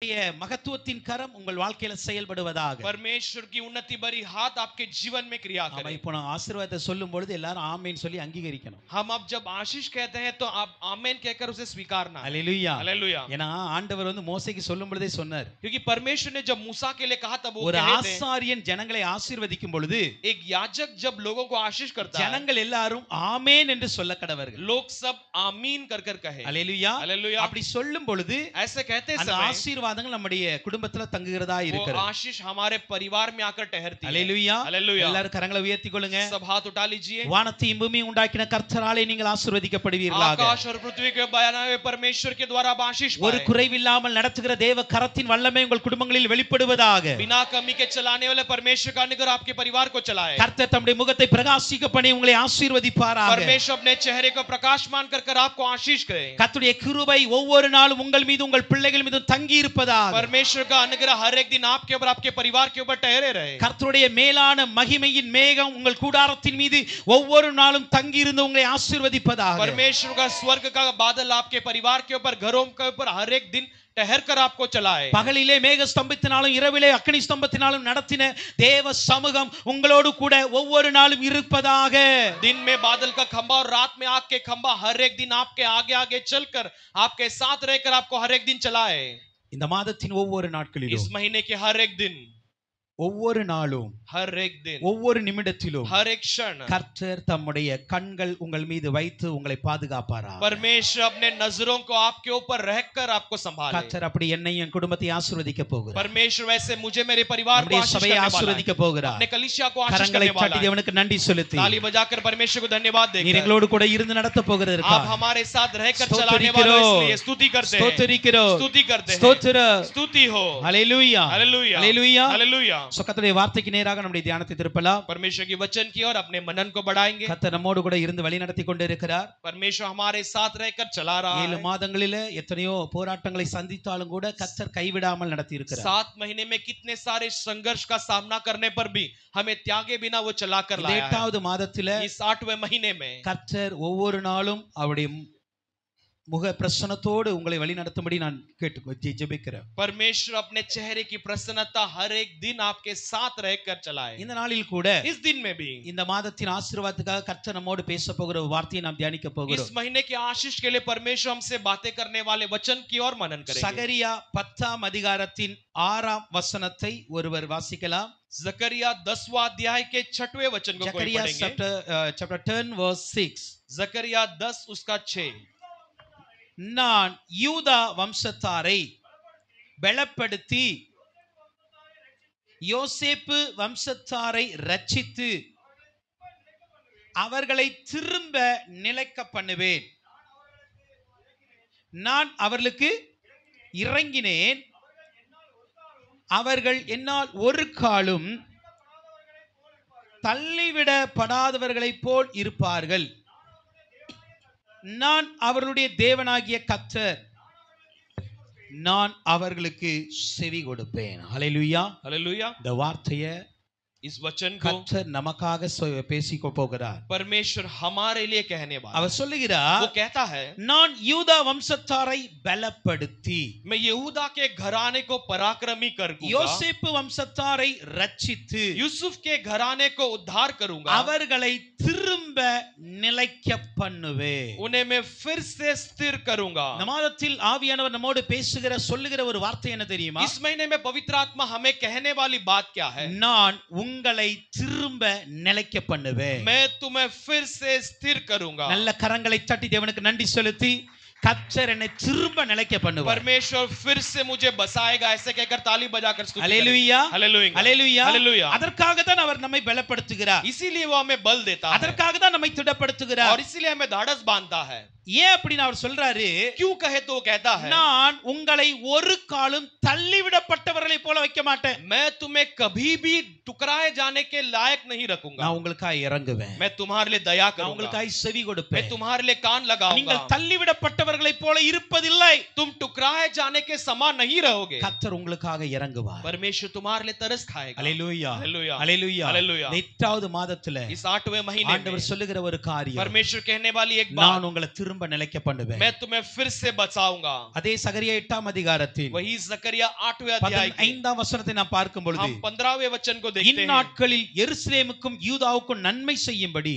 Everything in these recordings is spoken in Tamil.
மகத்துவத்தின் கரம் உங்கள் வாழ்க்கையில செயல்படுவதாக. परमेश्वर की उन्नति भरी हाथ आपके जीवन में क्रिया करे. இப்போ நான் ஆசீர்வாதத்தை சொல்லும் பொழுது எல்லாரும் ஆமென் சொல்லி அங்கீகரிக்கணும். हम अब जब आशीष कहते हैं तो आप आमेन कहकर उसे स्वीकारना. हालेलुया. हालेलुया. ஏனா ஆண்டவர் மோசேக்கு சொல்லும் பொழுதே சொன்னார். क्योंकि परमेश्वर ने जब मूसा के लिए कहा तब वो ஒரு कहे थे. ஆசாரியன் ஜனங்களை ஆசீர்வதிக்கும் பொழுது एक याजक जब लोगों को आशीष करता है ஜனங்கள் எல்லாரும் ஆமென் என்று சொல்ல கடவர்கள். लोग सब आमीन कर कर कहे. हालेलुया. हालेलुया. அப்படி சொல்லும் பொழுது ऐसे कहते அந்த समय ஆசீர்வாதங்கள் நம்முடைய குடும்பத்துல தங்குகிறதா वो இருக்கிறது. आशीष हमारे परिवार में आकर ठहरती है. हालेलुया. हालेलुया. எல்லாரும் கரங்களை உயர்த்தி கொள்ளுங்க. सब हाथ उठा लीजिए. வானத்தையும் பூமியையும் உண்டாக்கின கர்த்தராலே நீங்கள் ஆசீர்வதிக்கப்படுவீர்களாக. आकाश और पृथ्वी के बनाए हुए परमेश्वर के द्वारा आप आशीष पाएं. ஒரு குறைவில்லாமல் நடத்துகிற தேவ கரத்தின் வல்லமை உங்கள் குடும்பங்களில் வெளிப்படுவதாக. बिना कमी के चलाने वाले परमेश्वर का अनुग्रह आपके परिवार को चलाए. கர்த்தர் தம்முடைய முகத்தை பிரகாசிக்க பண்ணி உங்களை ஆசீர்வதிப்பாராக. परमेश्वर अपने चेहरे को प्रकाशमान कर कर आपको आशीष करे. கர்த்தருடைய கிருபை ஒவ்வொரு நாளும் உங்கள் மீது உங்கள் பிள்ளைகள் மீது தங்கி இருப்பதாக. परमेश्वर का अनुग्रह हर एक दिन आपके ऊपर आपके परिवार के ऊपर ठहरे रहे. கர்த்தருடைய மேலான மகிமையின் மேகம் உங்கள் கூடாரத்தின் மீது ஒவ்வொரு நாளும் தங்கி இருந்து உங்களை ஆசீர்வதிப்பதாக. परमेश्वर का स्वर्ग का बादल आपके परिवार के ऊपर घरों के ऊपर हर एक दिन ठहर कर आपको चलाए. பகலிலே மேக ஸ்தம்பத்தினாலும் இரவிலே அக்கினி ஸ்தம்பத்தினாலும் நடத்தின தேவ சமூகம் உங்களோடு கூட ஒவ்வொரு நாளும் இருப்பதாக. दिन में बादल का खंबा और रात में आग के खंबा हर एक दिन आपके आगे आगे चलकर आपके साथ रहकर आपको हर एक दिन चलाए. இந்த மாதத்தின் ஒவ்வொரு நாட்களிலும் इस महीने के हर एक दिन ஒவ்வொரு நாளும் हर एक दिन ஒவ்வொரு நிமிடத்திலும் हर एक क्षण கர்த்தர் தம்முடைய கண்கள் உங்கள் மீது வைத்து உங்களை பாதுகாப்பாராக. परमेश्वर अपने नजरों को आपके ऊपर रहकर आपको संभाले. கர்த்தர் அப்படி என்னையும் என் குடும்பத்தை ஆசீர்வதிக்க போகிறார். परमेश्वर वैसे मुझे मेरे परिवार को நம்முடைய आशीष சபையை करने वाला ஆசீர்வதிக்க है. போகிறார். अपने कलीसिया को आशीष கரங்களை करने वाला தட்டி है. தேவனுக்கு நன்றி செலுத்தி ताली बजाकर परमेश्वर को धन्यवाद நீர் देकर எங்களோடு கூட இருந்து நடத்த போகிறதற்காக आप हमारे साथ रहकर चलाने वाले हो इसलिए स्तुति करते हैं. ஸ்தோத்திரிக்கிறோம். स्तुति करते हैं. ஸ்தோத்திர. स्तुति हो. ஹalleluya. हालेलुया. ஹalleluya. हालेलुया. கர்த்தருடைய வார்த்தைக்கு நேராக நம்முடைய தியானத்தை திருப்பலாம். परमेश्वर के वचन की ओर अपने मनन को बढ़ाएंगे. கர்த்தர் நம்மோடு கூட இருந்து வழி நடத்தி கொண்டிருக்கிறார். परमेश्वर हमारे साथ रहकर चला रहा 7 है. மாதங்களிலே எத்தனையோ போராட்டங்களை சந்தித்தாலும் கூட கர்த்தர் கைவிடாமல் நடத்தி இருக்கிறார். 7 महीने में कितने सारे संघर्ष का सामना करने पर भी हमें त्यागे बिना वो चला कर लाया है. 8வது மாதத்திலே इस 8वें महीने में கர்த்தர் ஒவ்வொரு நாளும் அவருடைய முக பிரசன்னத்தோடு உங்களை வழி நடத்தும்படி நான் ஜெபிக்கிறேன். परमेश्वर अपने चेहरे की प्रसन्नता हर एक दिन आपके साथ रहकर चलाए. இந்த நாளில் கூட इस दिन में भी இந்த மாதத்தின் ஆசீர்வாதத்துக்காக கர்த்தர் நம்மோடு பேச போகிற ஒரு வார்த்தையை நாம் தியானிக்க போகிறோம். इस महीने के आशीष के लिए परमेश्वर हमसे बातें करने वाले वचन की ओर मनन करेंगे. சகரியா 10ஆம் அதிகாரத்தின் 6ஆம் வசனத்தை ஒருவர் வாசிக்கலாம். जकरिया 10वां अध्याय के 6वें वचन को कोई Zechariah पढ़ेंगे. chapter 10 verse 6. जकरिया 10 उसका 6. நான் யூதா வம்சத்தாரை பலப்படுத்தி யோசேப்பு வம்சத்தாரை ரட்சித்து அவர்களை திரும்ப நிலைக்க பண்ணுவேன். நான் அவர்களுக்கு இறங்கினேன், அவர்கள் என்னால் ஒரு காலும் தள்ளிவிடப்படாதவர்களைப் போல் இருப்பார்கள். நான் அவர்களுடைய தேவனாகிய கர்த்தர், நான் அவர்களுக்கு செவி கொடுப்பேன். ஹalleluya. हालेलुया. இந்த வார்த்தையை इस वचन को கர்த்தர் நமக்காக பேசிக்க போகிறார். परमेश्वर हमारे लिए कहने वाला. அவர் சொல்லுகிறார், वो कहता है நான் யூதா வம்சத்தாரை பலப்படுத்தி मैं यहूदा के घराने को पराक्रमी करूंगा. யோசேப்பு வம்சத்தாரை ரட்சித்து यूसुफ के घराने को उद्धार करूंगा. அவர்களை திரும்ப நிலைக்க பண்ணுவேன். उन्हें मैं फिर से स्थिर करूंगा. இந்த மாதத்தில் ஆவியானவர் நம்மோடு பேசுகிற சொல்லுகிற ஒரு வார்த்தை என்ன தெரியுமா? इस महीने में पवित्र आत्मा हमें कहने वाली बात क्या है? நான் உங்களை திரும்ப நிலைக்க பண்ணுவேன். मैं तुम्हें फिर से स्थिर करूंगा. நல்ல கரங்களை தட்டி தேவனுக்கு நன்றி செலுத்தி கர்த்தர் என்னை திரும்ப நிலைக்க பண்ணுவார். परमेश्वर फिर से मुझे बसाएगा ऐसे कहकर ताली बजाकर स्तुति करें. हालेलुया. हालेलुया. हालेलुया. हालेलुया. அதற்காக தான் அவர் நம்மை பலப்படுத்துகிறார். इसीलिए वो हमें बल देता है. அதற்காக தான் நம்மை திடப்படுத்துகிறார். और इसीलिए हमें धाड़स बांधता है. ஏன் அப்படின்னு அவர் சொல்றாரு? क्यों कहे तो कहता है நான் உங்களை ஒரு காலும் தள்ளிவிடப்பட்டவர்களை போல வைக்க மாட்டேன். मैं तुम्हें कभी भी टुकराए जाने के लायक नहीं रखूंगा. நான் உங்களுக்காக இறங்குவேன். मैं तुम्हारे लिए दया நான் करूंगा. உங்களுக்காக செவி मैं கொடுப்பேன். तुम्हारे लिए कान लगाऊंगा. நீங்கள் தள்ளிவிடப்பட்டவர்களை போல இருப்பதில்லை. तुम टुकराए जाने के समान नहीं रहोगे. கர்த்தர் உங்களுக்காக இறங்குவார். परमेश्वर तुम्हारे लिए तरस खाएगा. ஹalleluya. हालेलुया. ஹalleluya. हालेलुया. 8வது மாதத்துல इस 8वें महीने में ஆண்டவர் சொல்லுகிற ஒரு காரியம், परमेश्वर कहने वाली एक बात, நான் உங்களை திரும்ப திரும்ப நிலைக்க பண்ணுவேன். मैं तुम्हें फिर से बचाऊंगा. அதே சகரியா 8ஆம் அதிகாரத்தில் वही जकरिया 8वें अध्याय के 15ஆம் வசனத்தை நாம் பார்க்கும் பொழுது हम 15वें वचन को देखते हैं. இந்நாட்களில் எருசலேமுக்கும் யூதாவுக்கும் நன்மை செய்யும்படி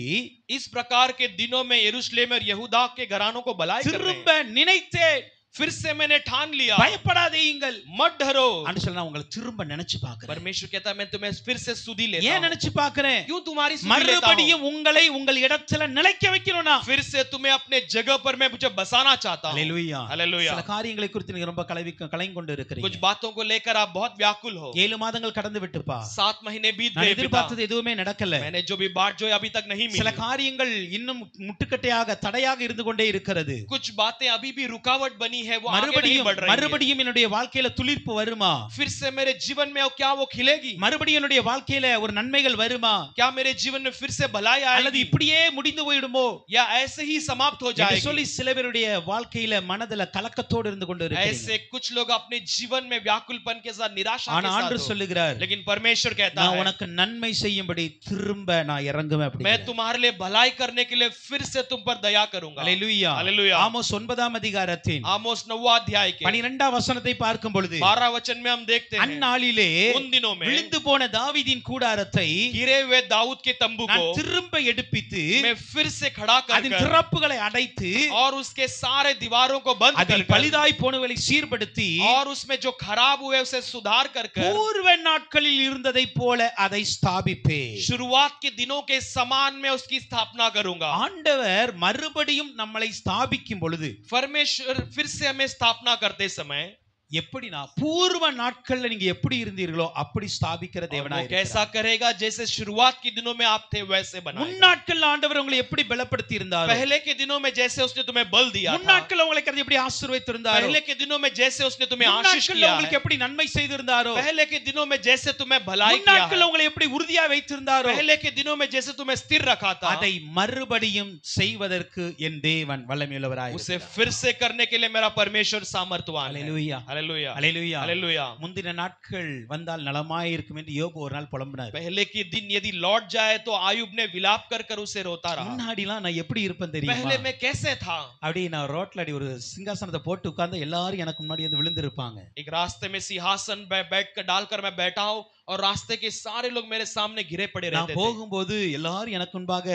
इस प्रकार के दिनों में यरूशलेम और यहूदा के घरानों को भलाई करने திரும்ப நினைத்தேன். फिर से मैंने ठान लिया. பயப்படாதீங்கள், मत डरो. அப்படி சொன்னா உங்களை திரும்ப நினைச்சு பார்க்கிறேன். परमेश्वर कहता है मैं तुम्हें फिर से सुधि लेता ஏன் हूं. நினைச்சு பார்க்கிறேன்? क्यों तुम्हारी सुधि लेता हूं? மறுபடியும் உங்களை உங்கள் இடத்துல நிலைக்க வைக்கணும்னா फिर से तुम्हें अपने जगह पर मैं मुझे बसाना चाहता हूं. ஹalleluya. हालेलुया. சில காரியங்களை குறித்து நீங்க ரொம்ப கலங்கி கொண்டு இருக்கிறீங்க. कुछ बातों को लेकर आप बहुत व्याकुल हो. 7 மாதங்கள் கடந்து விட்டுப்பா. 7 महीने बीत நான் गए. எதிர்பார்த்தது எதுவுமே நடக்கல. मैंने जो भी बात जो अभी तक नहीं சில मिली. காரியங்கள் இன்னும் முட்டுக்கட்டையாக தடையாக இருந்து கொண்டே இருக்கிறது. कुछ बातें अभी भी रुकावट बनी है, वो आगे नहीं बढ़ रही है. மறுபடியும் என்னுடைய வாழ்க்கையில துளிர்ப்பு வருமா? फिर से मेरे जीवन में क्या वो खिलेगी? மறுபடியும் என்னுடைய வாழ்க்கையில ஒரு நன்மைகள் வருமா? क्या मेरे जीवन में फिर से भलाई அல்லது आएगी? இப்படியே முடிந்து போய்டுமோ या ऐसे ही समाप्त हो என்று जाएगी? சொல்லி சில பேருடைய வாழ்க்கையில மனதுல கலக்கத்தோடு இருந்து கொண்டு இருக்கிறீங்க. ऐसे कुछ लोग अपने जीवन में व्याकुलपन के साथ, निराशा ஆனா के साथ ஆண்டவர் हो. சொல்லுகிறார், लेकिन परमेश्वर कहता நான் है உனக்கு நன்மை செய்யும்படி திரும்ப நான் இறங்குவேன் அப்படி. मैं तुम्हारे लिए भलाई करने के लिए फिर से तुम पर दया करूंगा. ஹalleluya. हालेलुया. ஆமோஸ் 9ஆம் அதிகாரத்தின் आमोस 9वां अध्याय के 12ஆம் வசனத்தை பார்க்கும் பொழுது 12 वचन में हम देखते हैं அந்நாளிலே उन दिनों में விழுந்து போன தாவீதின் கூடாரத்தை गिरे हुए दाऊद के तंबू நான் को திரும்ப எடுப்பித்து मैं फिर से खड़ा அதன் कर திறப்புகளை அடைத்து और उसके सारे दीवारों को बंद அதில் कर பழுதாய் போனவர்களை சீர்படுத்தி और उसमें जो खराब हुए उसे सुधार कर பூர்வ நாட்களில் இருந்ததை போல அதை ஸ்தாபிப்பேன். शुरुआत के दिनों के समान में उसकी स्थापना करूंगा. ஆண்டவர் மறுபடியும் நம்மளை ஸ்தாபிக்கும் பொழுது परमेश्वर फिर से हमें स्थापना करते समय எப்படினா பூர்வ நாட்கள்ல நீங்க எப்படி இருந்தீர்களோ அப்படி ஸ்தாபிக்கிற தேவனாய் இருக்கிறார். कैसा करेगा जैसे शुरुआत के दिनों में आप थे वैसे बनाएगा. முன்னாட்கள்ல ஆண்டவர் உங்களை எப்படி பலப்படுத்தி இருந்தாரோ, पहले के दिनों में जैसे उसने तुम्हें बल दिया था, முன்னாட்கள்ல உங்களை எப்படி ஆசீர்வதித்து இருந்தாரோ, पहले के दिनों में जैसे उसने तुम्हें आशीष முன்னாட்கள்ல किया உங்களுக்கு है, எப்படி நன்மை செய்திருந்தாரோ, पहले के दिनों में जैसे तुम्हें भलाई किया முன்னாட்கள்ல है, உங்களை எப்படி உறுதியா வைத்திருந்தாரோ, पहले के दिनों में जैसे तुम्हें स्थिर रखा था, அதை மறுபடியும் செய்வதற்கு என் தேவன் வல்லமையுள்ளவராய் उसे இருக்கிறார். फिर से करने के लिए मेरा परमेश्वर सामर्थ्यवान है. ஹalleluya. हालेलुया. ஹalleluya. हालेलुया. முந்தின நாட்கள் வந்தால் நலமாய் இருக்கும் என்று யோபு ஒரு நாள் புலம்பினார். पहले के दिन यदि लौट जाए तो आयुब ने विलाप कर कर उसे रोता रहा. முன்னாடிலாம் நான் எப்படி இருப்பேன் தெரியுமா? पहले मैं कैसे था? அப்படி நான் ரோட்ல அடி ஒரு சிங்காசனத்தை போட்டு உட்கார்ந்து எல்லாரும் எனக்கு முன்னாடி வந்து விழுந்து இருப்பாங்க. एक रास्ते में सिंहासन बैठ कर डालकर मैं बैठा हूं और रास्ते के सारे लोग मेरे सामने घिरे पड़े நான் रहते थे. போகும்போது எல்லாரும் எனக்கு முன்பாக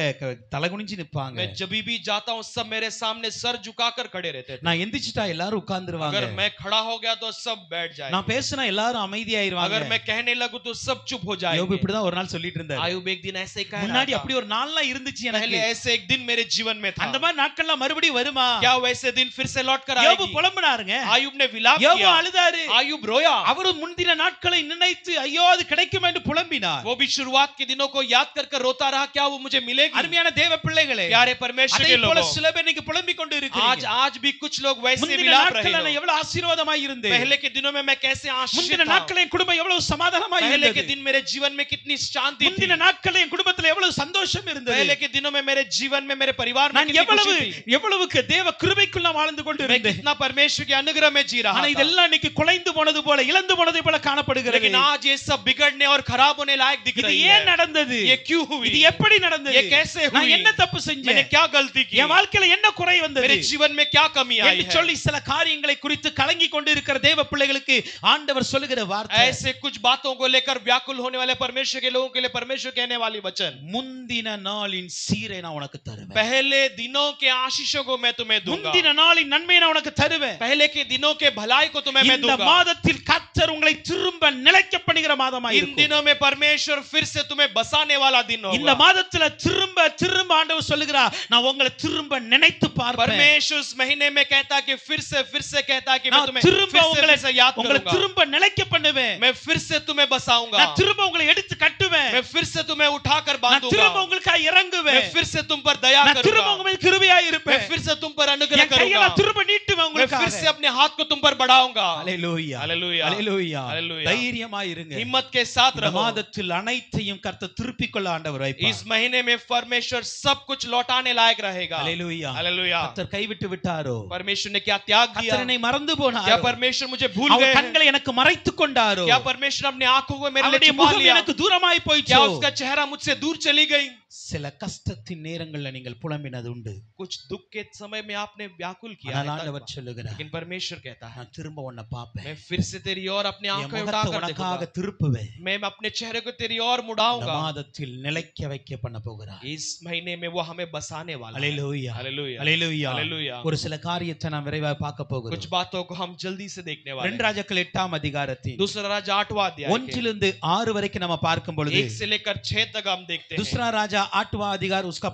தலைகுனிஞ்சு நிப்பாங்க. मैं जब भी जाता हूं सब मेरे सामने सर झुकाकर खड़े रहते थे. நான் எந்திரிச்சிட்டா எல்லாரும் உட்கார்ந்துருவாங்க. अगर मैं खड़ा हो गया तो सब बैठ जाए. நான் பேசினா எல்லாரும் அமைதியாயிருவாங்க. अगर मैं कहने लगूं तो सब चुप हो யோபு जाएंगे. இப்படிதான் ஒரு நாள் சொல்லிட்டு இருந்தார். आयुब एक दिन ऐसे ही कह रहा முன்னாடி था. அப்படி ஒரு நாள்லாம் இருந்துச்சு पहले எனக்கு. ऐसे एक दिन मेरे जीवन में था. அந்த மாதிரி நாட்கள்லாம் மறுபடியும் வருமா? क्या वैसे दिन फिर से लौट कर யோபு आएगी? புலம்பினாருங்க. आयुब ने विलाप யோபு किया. அழுதாரு. आयुब रोया. அவரு முந்தின நாட்களை நினைத்து ஐயோ அது கிடைக்கும் என்று புலம்பினார். वो भी शुरुआत के दिनों को याद कर कर रोता रहा, क्या वो मुझे मिलेगी? அருமையான தேவ பிள்ளைகளே, प्यारे परमेश्वर அதே के போல लोगों, சில பேர் இன்னைக்கு புலம்பிக் கொண்டு இருக்கிறீங்க. आज भी कुछ लोग वैसे முந்தின विलाप रहे நாட்கள்ல நான் हो. எவ்வளவு ஆசீர்வாதமாய் இருந்தேன். पहले के दिनों में मैं कैसे आशीषित முந்தின था. நாட்களில் என் குடும்பம் எவ்வளவு சமாதானமாய் पहले के இருந்தது. दिन मेरे जीवन में कितनी शांति थी. முந்தின நாட்களில் என் குடும்பத்தில் எவ்வளவு சந்தோஷம் இருந்தது. पहले के दिनों में मेरे जीवन में मेरे परिवार में நான் कितनी எவ்வளவு खुशी थी. எவ்வளவுக்கு தேவ கிருபைக்குள் நான் வாழ்ந்து கொண்டு मैं இருந்தேன். कितना परमेश्वर के अनुग्रह में जी रहा ஆனா था. இதெல்லாம் இன்னைக்கு குலைந்து போனது போல இழந்து போனது போல காணப்படுகிறது. लेकिन आज ये सब बिगड़ने और खराब होने लायक दिख இது रही ஏன் है. நடந்தது? ये क्यों हुई? இது எப்படி நடந்தது? ये कैसे நான் हुई? என்ன தப்பு मैंने செஞ்சேன்? क्या गलती की? என் வாழ்க்கையில என்ன குறை வந்தது? मेरे जीवन में क्या कमी आई என்று है? சொல்லி சில காரியங்களை குறித்து கலங்கி கொண்டு இருக்கிற தேவ பிள்ளைகளுக்கு ஆண்டவர் சொல்லுகிற வார்த்தை, ऐसे कुछ बातों को लेकर व्याकुल होने वाले परमेश्वर के लोगों के लिए परमेश्वर कहने वाली वचन, முந்தின நாளின் சீரை நான் உனக்கு தருவேன். पहले दिनों के आशीषों को मैं तुम्हें दूंगा. முந்தின நாளின் நன்மையை நான் உனக்கு தருவேன். पहले के दिनों के भलाई को तुम्हें मैं இந்த दूंगा. மாதத்தில் கர்த்தர் உங்களை திரும்ப நிலைக்க பண்ணுகிற மாதமாய் इन இருக்கும். दिनों में परमेश्वर फिर से तुम्हें बसाने वाला दिन இந்த होगा. மாதத்துல திரும்ப திரும்ப ஆண்டவர் சொல்லுகிறார், நான் உங்களை திரும்ப நினைத்து பார்ப்பேன். परमेश्वर इस महीने में कहता कि फिर से कहता कि मैं நான் तुम्हें திரும்ப फिर से याद உங்களை करूंगा. திரும்ப நிலைக்க பண்ணுவேன். मैं फिर से तुम्हें बसाऊंगा. நான் திரும்ப உங்களை எடுத்து கட்டுவேன். मैं फिर से तुम्हें उठाकर நான் திரும்ப बांधूंगा. உங்களுக்காக இறங்குவேன். मैं फिर से तुम पर दया நான் திரும்ப करूंगा. உங்க மேல் கிருபையாய் मैं இருப்பேன். फिर से तुम पर अनुग्रह என் கையை करूंगा. நான் திரும்ப நீட்டுவேன் मैं உங்களுக்காக. फिर से अपने हाथ को तुम पर बढ़ाऊंगा. ஹalleluya हालेलुया. ஹalleluya हालेलुया. தைரியமாய் இருங்க. हिम्मत के साथ இந்த रहो. மாதத்தில் அனைத்தையும் கர்த்தர் திருப்பிக் கொள்ள ஆண்டவர் வைப்பார். इस महीने में परमेश्वर सब कुछ लौटाने लायक रहेगा. ஹalleluya. हालेलुया. கர்த்தர் கைவிட்டு விட்டாரோ? परमेश्वर ने क्या त्याग दिया? கர்த்தர் என்னை மறந்து போனாரோ? क्या परमेश्वर मुझे भूल அவர் गए हैं? கண்களை எனக்கு மறைத்துக் கொண்டாரோ? क्या परमेश्वर अपने आंखों को मेरे लिए அவருடைய छुपा முகம் लिया? எனக்கு தூரமாய் क्या போயிச்சோ? उसका चेहरा मुझसे दूर चली गई? சில கஷ்டத்தின் நேரங்கள்ல நீங்கள் புலம்பினது உண்டு. कुछ दुख के समय में आपने व्याकुल किया ஆனால் है, ஆண்டவர் சொல்லுகிறார், लेकिन परमेश्वर कहता है நான் திரும்ப உன்னை பார்ப்பேன், मैं फिर से तेरी ओर अपनी என் आंखें முகத்தை उठाकर உனக்காக देखूंगा, திருப்புவேன், मैं अपने चेहरे को तेरी ओर இந்த मुड़ाऊंगा। மாதத்தில் நிலைக்க வைக்க பண்ண போகிறார். इस महीने में वो हमें बसाने वाला है। அல்லேலூயா, हालेलूया, அல்லேலூயா. हालेलूया। ஒரு சில காரியத்தை நாம் விரைவாக பார்க்க போகிறோம். कुछ बातों को हम जल्दी से देखने वाले 2 हैं। ராஜாக்கள் 8ஆம் அதிகாரத்தில் दूसरा राजा 8वां अध्याय के 1 6 வரைக்கும் நம்ம பார்க்கும் பொழுது 1 से लेकर 6 तक हम देखते हैं। दूसरा राजा 8वां अधिकार उसका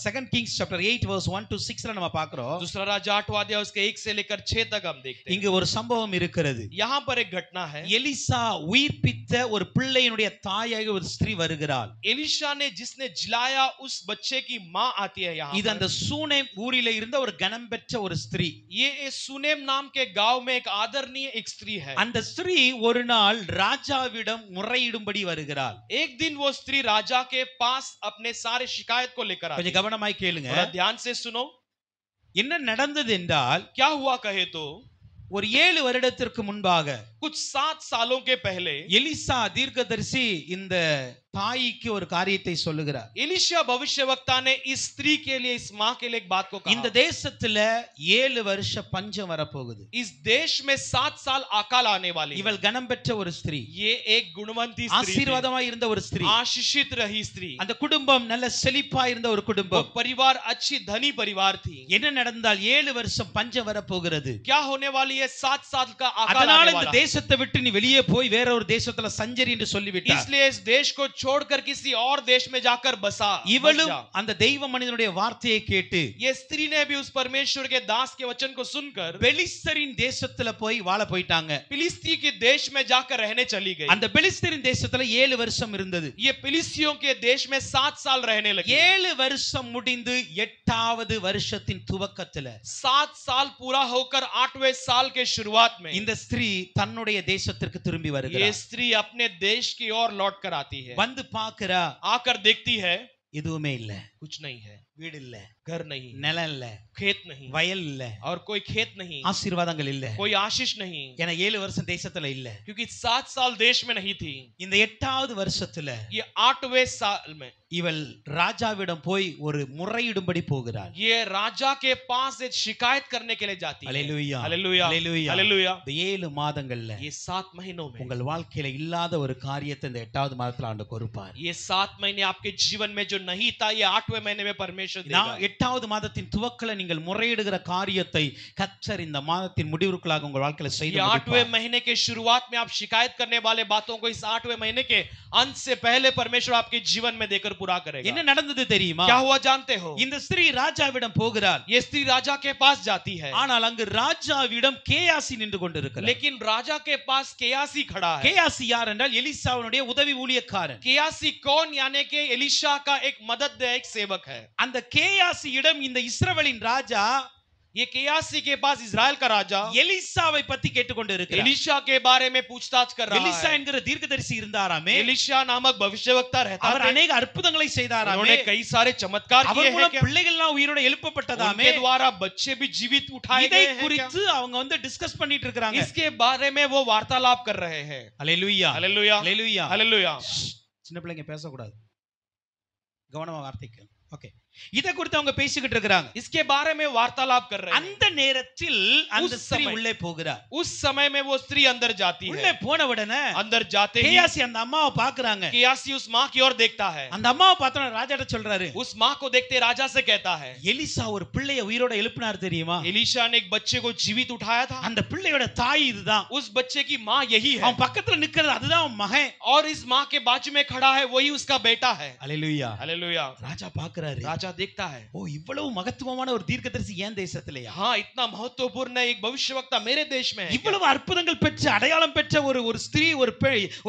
2 किंग्स चैप्टर 8 वर्स 1 to 6 ல நம்ம பார்க்கிறோம். दूसरा राजा 8वां अध्याय उसके 1 से लेकर 6 तक हम देखते हैं। இங்க ஒரு சம்பவம் இருக்கிறது. यहाँ पर एक घटना है। எலிசா உயிர்ப்பித்த ஒரு பிள்ளையினுடைய தாயாக ஒரு ஸ்திரீ வருகிறாள். एलिशा ने जिसने जिलाया उस बच्चे की मां आती है यहाँ இது पर। அந்த சூனேம் ஊரிலே இருந்த ஒரு கனம் பெற்ற ஒரு ஸ்திரீ. ये सुनेम नाम के गांव में एक आदरणीय एक स्त्री है। அந்த ஸ்திரீ ஒரு நாள் ராஜாவிடம் முறையிடும்படி வருகிறாள். एक दिन वो स्त्री राजा के पास अपने सारे शिकायत को लेकर आती கொஞ்சம் है। கவனமாய் கேளுங்க. थोड़ा ध्यान से सुनो என்ன நடந்தது என்றால், क्या हुआ कहे तो ஒரு 7 வருடத்திற்கு முன்பாக कुछ 7 सालों के पहले எலிசா தீர்க்கதரிசி இந்த தாய்க்கு ஒரு காரியத்தை சொல்லுகிறார். एलिशा भविष्यवक्ता ने इस स्त्री के लिए, इस मां के लिए एक बात को இந்த कहा। தேசத்துல 7 வருஷ பஞ்சம் வரப்போகுது. इस देश में 7 साल अकाल आने वाली है। இவள் கனம் பெற்ற ஒரு ஸ்திரீ, ये एक गुणवंती स्त्री थी, ஆசீர்வாதமாய் இருந்த ஒரு ஸ்திரீ, आशीषित रही स्त्री। அந்த குடும்பம் நல்ல செழிப்பா இருந்த ஒரு वो குடும்பம். परिवार अच्छी धनी परिवार थी। என்ன நடந்தால் 7 வருஷம் பஞ்சம் வரப்போகிறது. क्या होने वाली है? 7 साल का अकाल அதனால आने இந்த वाला है। தேசத்தை விட்டு நீ வெளியே போய் வேற ஒரு தேசத்துல சஞ்சரி என்று சொல்லிவிட்டார். इसलिए इस देश को छोड़कर किसी और देश में जाकर बस இவளும் जा। அந்த தெய்வ மனிதனுடைய வார்த்தையை கேட்டு ये स्त्री ने भी उस परमेश्वर के दास के वचन को सुनकर பெலிஸ்தரின் தேசத்துல போய் வாழ போயிட்டாங்க. फिलिस्ती के देश में जाकर रहने चली गई। அந்த பெலிஸ்தரின் தேசத்துல 7 வருஷம் இருந்தது. ये फिलिस्तियों के देश में 7 साल रहने लगी। 7 வருஷம் முடிந்து 8வது வருஷத்தின் துவக்கத்துல 7 साल पूरा होकर 8वें साल के शुरुआत में இந்த ஸ்திரீ தன்னுடைய தேசத்திற்கு திரும்பி ये வருகிறார். स्त्री अपने देश की ओर लौट कर आती है। வந்து பார்க்கிறா, आकर देखती है எதுவுமே இல்ல, कुछ नहीं है, வீடு இல்ல, घर नहीं, நிலம் இல்ல, खेत नहीं, வயல் இல்ல, और कोई खेत नहीं, ஆசீர்வாதங்கள் இல்ல. कोई आशीष नहीं, ஏன்னா 7 வருஷம் தேசத்துல இல்ல. क्योंकि 7 साल देश में नहीं थी। இந்த 8வது வருஷத்துல ये 8वें साल में இவள் ராஜாவிடம் போய் ஒரு முறையிடும்படி போகிறாள். ये राजा के पास एक शिकायत करने के लिए जाती है। Hallelujah, hallelujah, hallelujah. हालेलुया। இந்த 7 மாதங்கள்ல ये 7 महीनों में உங்கள் வாழ்க்கையில இல்லாத ஒரு காரியத்தை இந்த 8வது மாதத்துல ஆண்டு கொடுப்பார். ये 7 महीने आपके जीवन में जो नहीं था, ये 8वें महीने में परमेश्वर देगा। 8வது மாதத்தின் துவக்கல நீங்கள் முறையிடுகிற காரியத்தை கர்த்தர் இந்த மாதத்தின் முடிவுக்குள்ளாக உங்கள் வாழ்க்கையில செய்து ये 8वें முடிப்பார். महीने के शुरुआत में आप शिकायत करने वाले बातों को इस 8वें महीने के अंत से पहले परमेश्वर आपके जीवन में देकर पूरा करेगा। என்ன நடந்தது தெரியுமா? क्या हुआ जानते हो? இந்த ஸ்திரீ ராஜாவிடம் போகிறாள். ये स्त्री राजा के पास जाती है, ஆனால் அங்கு ராஜாவிடம் கேயாசி நின்று கொண்டிருக்கிறார். लेकिन राजा के पास केयासी खड़ा है। கேயாசி யார் என்றால் எலிசாவினுடைய உதவி ஊழியக்காரன். केयासी कौन? यानी कि एलिशा का एक मदददायक सेवक है। அந்த கேயாசியிடம் இந்த இஸ்ரவேலின் ராஜா ये केयासी के पास इजराइल का राजा எலிசாவை பத்தி கேட்டுக்கொண்டிருக்கிறார். एलिशा के बारे में पूछताछ कर रहा எலிசா है। என்கிற தீர்க்கதரிசி இருந்தாராமே, एलिशा नामक भविष्यवक्ता रहता அவர் था। अनेक அற்புதங்களை செய்தாராமே, उन्होंने कई सारे चमत्कार किए அவர் हैं மூலம் क्या? பிள்ளைகள்லாம் உயிரோட எழுப்பப்பட்டதாமே. उनके द्वारा बच्चे भी जीवित उठाए இதை गए हैं क्या? குறித்து அவங்க வந்து டிஸ்கஸ் பண்ணிட்டு இருக்காங்க. इसके बारे में वो वार्तालाप कर रहे हैं। அல்லேலூயா, हालेलुया, அல்லேலூயா. हालेलुया। சின்ன பிள்ளைங்க பேசக்கூடாது, கவனமா வார்த்தைக்கு. ஓகே, இதை குறித்து அவங்க பேசிக்கிட்டு இருக்காங்க. इसके बारे में वार्तालाप कर रहे हैं। அந்த நேரத்தில் அந்த उस ஸ்திரீ समय- உள்ளே போகிறார். उस समय में वो स्त्री अंदर जाती உள்ளே है। போன உடனே अंदर जाते ही கேயாசி அந்த அம்மாவை பாக்குறாங்க. केयासी उस माँ की ओर देखता है। அந்த அம்மாவை பார்த்தோன்னா ராஜாட்ட சொல்றாரு, उस माँ को देखते राजा से कहता है, எலிசா ஒரு பிள்ளையை உயிரோட எழுப்பினார் தெரியுமா? एलिशा ने एक बच्चे को जीवित उठाया था। அந்த பிள்ளையோட தாய் இதுதான். उस बच्चे की माँ यही है, அவன் பக்கத்துல நிக்கிறது அதுதான் அவன் மகன். और इस माँ के बाजू में खड़ा है वही उसका बेटा है। அல்லேலூயா. हालेलुया। ராஜா பாக்குறாரு, राजा देखता है, ஓ இவ்வளவு மகத்துவமான ஒரு தீர்க்கதரிசி ஏன் தேசத்திலேயா? हाँ इतना महत्वपूर्ण एक भविष्यवक्ता मेरे देश में है। இவ்வளவு அற்புதங்கள் பெற்ற அடையாளம் பெற்ற ஒரு ஸ்திரீ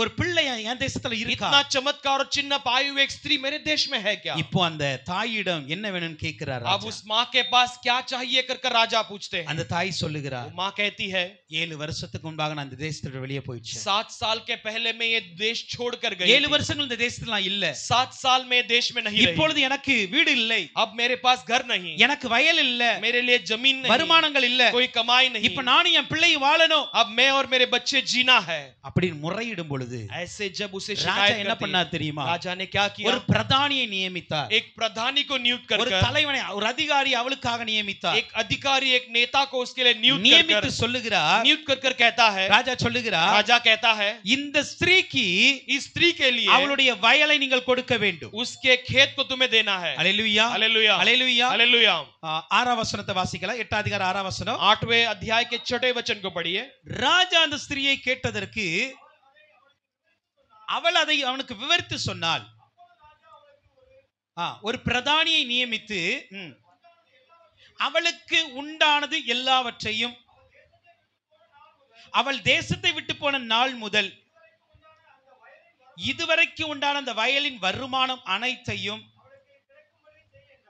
ஒரு பிள்ளை என் தேசத்துல இருக்கா? इतना चमत्कार और चिन्ह पाई हुई एक स्त्री मेरे देश में है क्या? இப்போ அந்த தாயிடம் என்ன வேணும்னு கேக்குறாரு अब उस माँ के पास क्या चाहिए कर राजा पूछते हैं। அந்த தாய் சொல்லுகிறார், वो माँ कहती है, 7 வருஷத்துக்கு முன்பாக நான் இந்த தேசத்துல வெளியே போயிடுச்சு. 7 साल के पहले में ये देश छोड़कर गई 7 थी। வருஷங்கள் இந்த தேசத்துல நான் இல்ல. 7 साल में देश में नहीं रही। இப்பொழுது எனக்கு வீடு இல்ல, இல்லை, अब मेरे पास घर नहीं, எனக்கு வயல் இல்ல, मेरे लिए जमीन नहीं, வருமானங்கள் இல்ல, कोई कमाई नहीं, இப்ப நானும் என் பிள்ளை வாழணும் अब मैं और मेरे बच्चे जीना है। அப்படின்னு முறையிடும் பொழுது ऐसे जब उसे ராஜா शिकायत என்ன करती பண்ணார் है, தெரியுமா? राजा ने क्या किया? ஒரு பிரதானியை நியமித்தார், एक प्रधानी को नियुक्त कर ஒரு தலைவனை, ஒரு அதிகாரி அவளுக்காக நியமித்தார். एक अधिकारी एक नेता को उसके लिए நியமித்து சொல்லுகிறார், नियुक्त कर कहता है, ராஜா சொல்லுகிறார், राजा कहता है இந்த ஸ்திரீக்கு इस स्त्री के लिए அவளுடைய வயலை நீங்கள் கொடுக்க வேண்டும். उसके खेत को तुम्हें देना है। Hallelujah, hallelujah, hallelujah. हालेलुया। 6ஆம் வசனத்தை வாசிக்கலாம். 8ஆம் அதிகாரம் 6ஆம் வசனம். 8वें अध्याय के 6वें वचन को पढ़िए। ராஜா அந்த ஸ்திரியை கேட்டதற்கு அவள் அதை அவனுக்கு விவரித்து சொன்னாள். ஒரு பிரதானியை நியமித்து அவளுக்கு உண்டானது எல்லாவற்றையும் அவள் தேசத்தை விட்டு போன நாள் முதல் இதுவரைக்கு உண்டான அந்த வயலின் வருமானம் அனைத்தையும்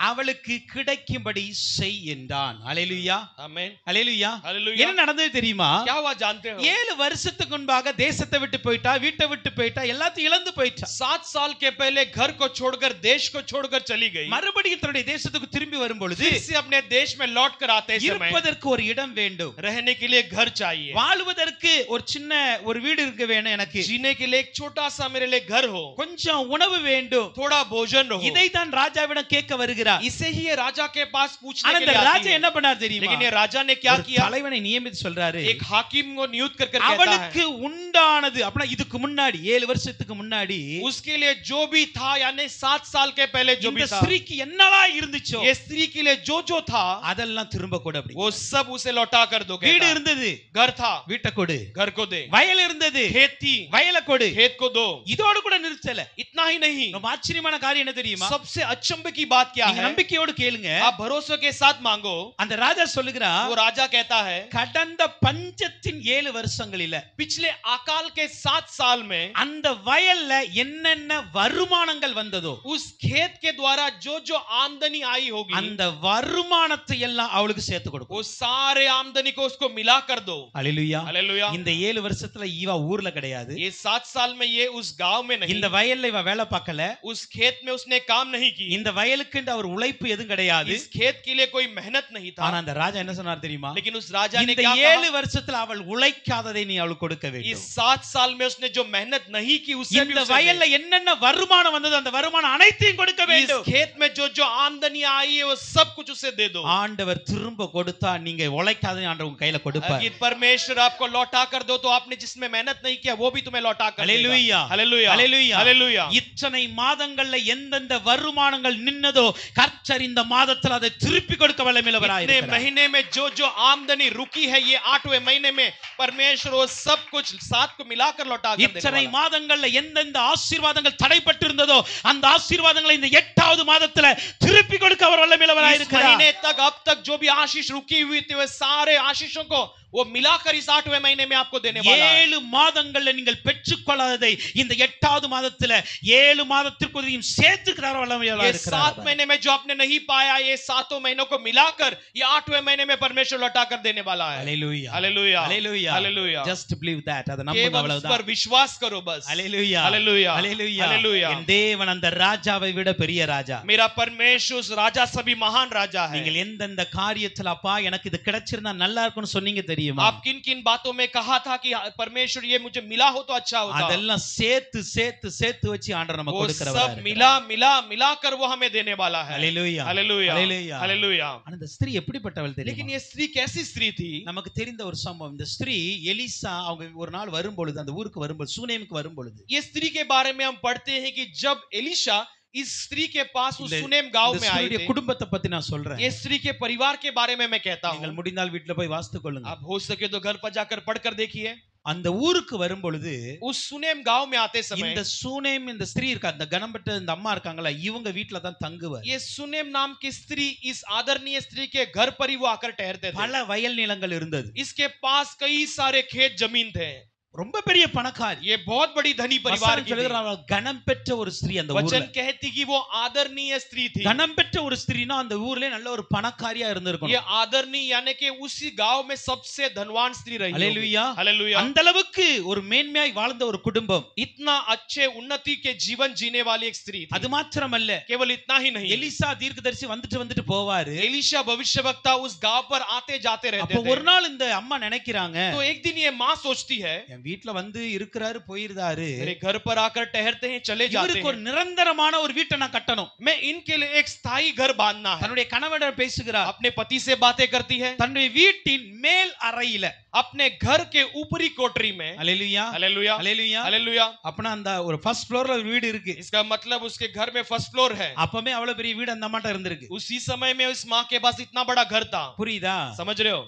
அவளுக்கு கிடைக்கும்படி செய் என்றான். அல்லேலூயா, ஆமென், அல்லேலூயா. हालेलुया। என்ன நடந்தது தெரியுமா? क्या हुआ जानते हो? 7 வருஷத்துக்கு முன்பாக தேசத்தை விட்டு போயிட்டா, வீட்டை விட்டு போயிட்டா, எல்லாத்தையும் இழந்து போயிட்டா. 7 साल के पहले घर को छोड़कर, देश को छोड़कर चली गई। மறுபடியும் தன்னுடைய தேசத்துக்கு திரும்பி வரும் பொழுது फिर से अपने देश में लौट कर आते समय இருப்பதற்கு ஒரு இடம் வேண்டும், रहने के लिए घर चाहिए, வாழ்வதற்கு ஒரு சின்ன ஒரு வீடு இருக்க வேணும், எனக்கு जीने के लिए एक छोटा सा मेरे लिए घर हो, கொஞ்சம் உணவு வேண்டும், थोड़ा भोजन हो। இதை தான் ராஜாவிடம் கேட்க வருகிறார். इसे ही ये राजा के पास पूछने के அந்த लिए आती ராஜா है। என்ன பண்ணார் தெரியுமா? लेकिन ये राजा ने क्या ஒரு किया? தலைவனை நியமித்து சொல்றாரு, एक हाकिम को नियुक्त कर कहता है அவளுக்கு உண்டானது அப்படினா இதுக்கு முன்னாடி 7 வருஷத்துக்கு முன்னாடி उसके लिए जो भी था, यानी 7 साल के पहले जो भी இந்த था, ஸ்திரீக்கு என்னலாம் இருந்துச்சோ ये स्त्री के लिए जो था அதெல்லாம் திரும்ப கொடு அப்படி. वो सब उसे लौटा कर दो। வீடு कहता है, இருந்தது, घर था, வீட்டை கொடு. घर को दे, வயல் இருந்தது, खेत थी, வயலை கொடு. खेत को दो। இதோடு கூட நிறுத்தல. इतना ही नहीं, ரொம்ப ஆச்சரியமான காரியம் என்ன தெரியுமா? सबसे अचंभे की बात क्या நீங்க है? நம்பிக்கையோடு கேளுங்க. आप भरोसे के साथ मांगो। அந்த ராஜா சொல்லுகிறார், वो राजा कहता है கடந்த பஞ்சத்தின் 7 வருஷங்களில पिछले अकाल के 7 साल में அந்த வயல்ல என்னென்ன வருமானங்கள் வந்ததோ उस खेत के द्वारा जो जो आमदनी आई होगी, அந்த வருமானத்தை எல்லாம் அவளுக்கு சேர்த்து கொடுக்கும். वो सारे आमदनी को उसको मिला कर दो। அல்லேலூயா. हालेलुया। இந்த 7 வருஷத்துல ஈவா ஊர்ல கிடையாது, ये 7 साल में ये उस गांव में नहीं, இந்த வயல்ல இவ வேலை பார்க்கல, उस खेत में उसने काम नहीं की, இந்த வயலுக்கு அவர் உழைப்பு எதுவும் கிடையாது. इस खेत के लिए कोई मेहनत नहीं था। ஆனா அந்த ராஜா என்ன சொன்னார் தெரியுமா? लेकिन उस राजा ने இந்த क्या 7 कहा? வருஷத்துல அவள் உழைக்காததை நீ அவளுக்கு கொடுக்க इस வேண்டும். 7 साल में उसने जो मेहनत नहीं की उससे भी இந்த उसे வயல்ல என்னென்ன வருமானம் வந்ததோ அந்த வருமானம் அனைத்தையும் கொடுக்க दे। इस வேண்டும். खेत में जो जो आमदनी आई है वो सब कुछ उसे दे दो। ஆண்டவர் திரும்ப கொடுத்தா நீங்க உழைக்காததை ஆண்டவர் உங்க கையில கொடுப்பார். अगर परमेश्वर आपको लौटा कर दो तो आपने जिसमें मेहनत नहीं किया वो भी तुम्हें लौटा कर देगा। அல்லேலூயா, हालेलुया, அல்லேலூயா, हालेलुया। இத்தனை மாதங்கள்ல எந்தெந்த வருமானங்கள் நின்னதோ கர்த்தர் இந்த மாதத்துல அதை திருப்பி கொடுக்க வல்லமையுள்ளவராய் इतने இருக்கிறார். महीने में जो जो आमदनी रुकी है, ये 8वें महीने में परमेश्वर वो सब कुछ 7 को मिलाकर लौटा कर இத்தனை देगा। மாதங்கள்ல எந்தெந்த ஆசீர்வாதங்கள் தடைப்பட்டு இருந்ததோ அந்த ஆசீர்வாதங்களை இந்த 8வது மாதத்துல திருப்பி கொடுக்க அவர் வல்லமையுள்ளவராய் इस இருக்கிறார். महीने तक अब तक जो भी आशीष रुकी हुई थी, वे सारे आशीषों को वो मिलाकर इस 8वें महीने में आपको देने वाला है। 7 மாதங்கள்ல நீங்கள் பெற்றுக்கொள்ளாததை இந்த 8வது மாதத்துல 7 மாதத்திற்குரியையும் சேர்த்து தர வல்லமையுள்ளவராய் ये இருக்கிறார். 7 महीने में जो आपने नहीं पाया, ये 7 महीनों को मिलाकर ये 8वें महीने में परमेश्वर लौटा कर देने वाला है। Hallelujah, hallelujah, hallelujah, hallelujah. just believe that. அதை நம்புங்க, केवल उस அவ்வளவுதான். पर विश्वास करो बस। அல்லேலூயா, हालेलुया, அல்லேலூயா. हालेलुया। என் தேவன் அந்த ராஜாவை விட பெரிய ராஜா. मेरा परमेश्वर उस राजा से भी महान राजा है। நீங்கள் எந்தெந்த காரியத்துல அப்பா எனக்கு இது கிடைச்சிருந்தா நல்லா இருக்கும்னு சொன்னீங்க தெரியுமா? आप किन किन बातों में कहा था कि परमेश्वर ये मुझे मिला हो तो अच्छा होता, அதெல்லாம் சேர்த்து சேர்த்து சேர்த்து வச்சு ஆண்டவர் நமக்கு वो கொடுக்கிறவரா सब मिला मिला मिलाकर वो हमें देने वाला है। Hallelujah, hallelujah, hallelujah. हालेलुया। ஆனா இந்த ஸ்திரீ எப்படிப்பட்டவள் लेकिन தெரியுமா? ये स्त्री कैसी स्त्री थी? நமக்கு தெரிந்த ஒரு சம்பவம். இந்த ஸ்திரீ எலிசா அவங்க ஒரு நாள் வரும்பொழுது அந்த ஊருக்கு வரும்பொழுது சூனேமுக்கு வரும்பொழுது ये स्त्री के बारे में हम पढ़ते हैं कि जब एलिशा इस स्त्री के पास उस सुनेम गांव இந்த में आए ஸ்திரீடைய थे। குடும்பத்தை பத்தி நான் சொல்றேன். ये स्त्री के परिवार के बारे में मैं कहता நீங்கள் हूँ। முடிந்தால் வீட்ல போய் வாசித்துக் கொள்ளுங்க. आप हो सके तो घर पर जाकर पढ़कर देखिए। அந்த ஊருக்கு வரும்பொழுது उस सुनेम गांव में आते समय இந்த சூனேம் இந்த ஸ்திரீ இருக்கா, இந்த கனம்பட்ட இந்த அம்மா இருக்காங்களா, இவங்க வீட்ல தான் தங்குவார். ये सुनेम नाम की स्त्री, इस आदरणीय स्त्री के घर पर ही वो आकर ठहरते थे। பல வயல் நிலங்கள் இருந்தது. इसके पास कई सारे खेत जमीन थे। ரொம்ப பெரிய பணக்காரி. ये बहुत बड़ी धनी परिवार வசனம் की थी। சொல்லுகிறார், கனம் பெற்ற ஒரு ஸ்திரீ அந்த ஊர்ல. वचन कहती कि वो आदरणीय स्त्री थी। கனம் பெற்ற ஒரு ஸ்திரீனா அந்த ஊர்ல நல்ல ஒரு பணக்காரியா ये இருந்திருக்கணும். आदरणीय यानी कि उसी गांव में सबसे धनवान स्त्री रही होगी। ஹalleluya. हालेलुया। அந்த அளவுக்கு ஒரு மேன்மையாய் வாழ்ந்த ஒரு குடும்பம். इतना अच्छे उन्नति के जीवन जीने वाली एक स्त्री थी। அது மாத்திரமல்ல, केवल इतना ही नहीं, எலிசா தீர்க்கதரிசி வந்துட்டு போவாரு. एलीशा भविष्यवक्ता उस गांव पर आते जाते रहते அப்ப ஒரு थे। நாள் இந்த அம்மா நினைக்கிறாங்க, तो एक दिन ये माँ सोचती है, என் வீட்ல வந்து இருக்கிறாரு போயிருந்தாரு, मेरे घर पर आकर ठहरते हैं चले जाते இவருக்கு ஒரு हैं, நிரந்தரமான ஒரு வீட்டை நான் கட்டணும். मैं इनके लिए एक स्थायी घर बांधना है। தன்னுடைய கணவனிடம் பேசுகிறார். अपने पति से बातें करती है, தன்னுடைய வீட்டின் மேல் அறையில, अपने घर के ऊपरी कोठरी में। ஹalleluya हालेलुया, ஹalleluya. हालेलुया। அப்பனா அந்த ஒரு ஃபர்ஸ்ட் ஃப்ளோர்ல ஒரு வீடு இருக்கு. इसका मतलब उसके घर में फर्स्ट फ्लोर है। அப்பமே அவ்வளவு பெரிய வீடு அந்த அம்மாட்ட இருந்திருக்கு. उसी समय में उस माँ के पास इतना बड़ा घर था। புரியுதா? समझ रहे हो?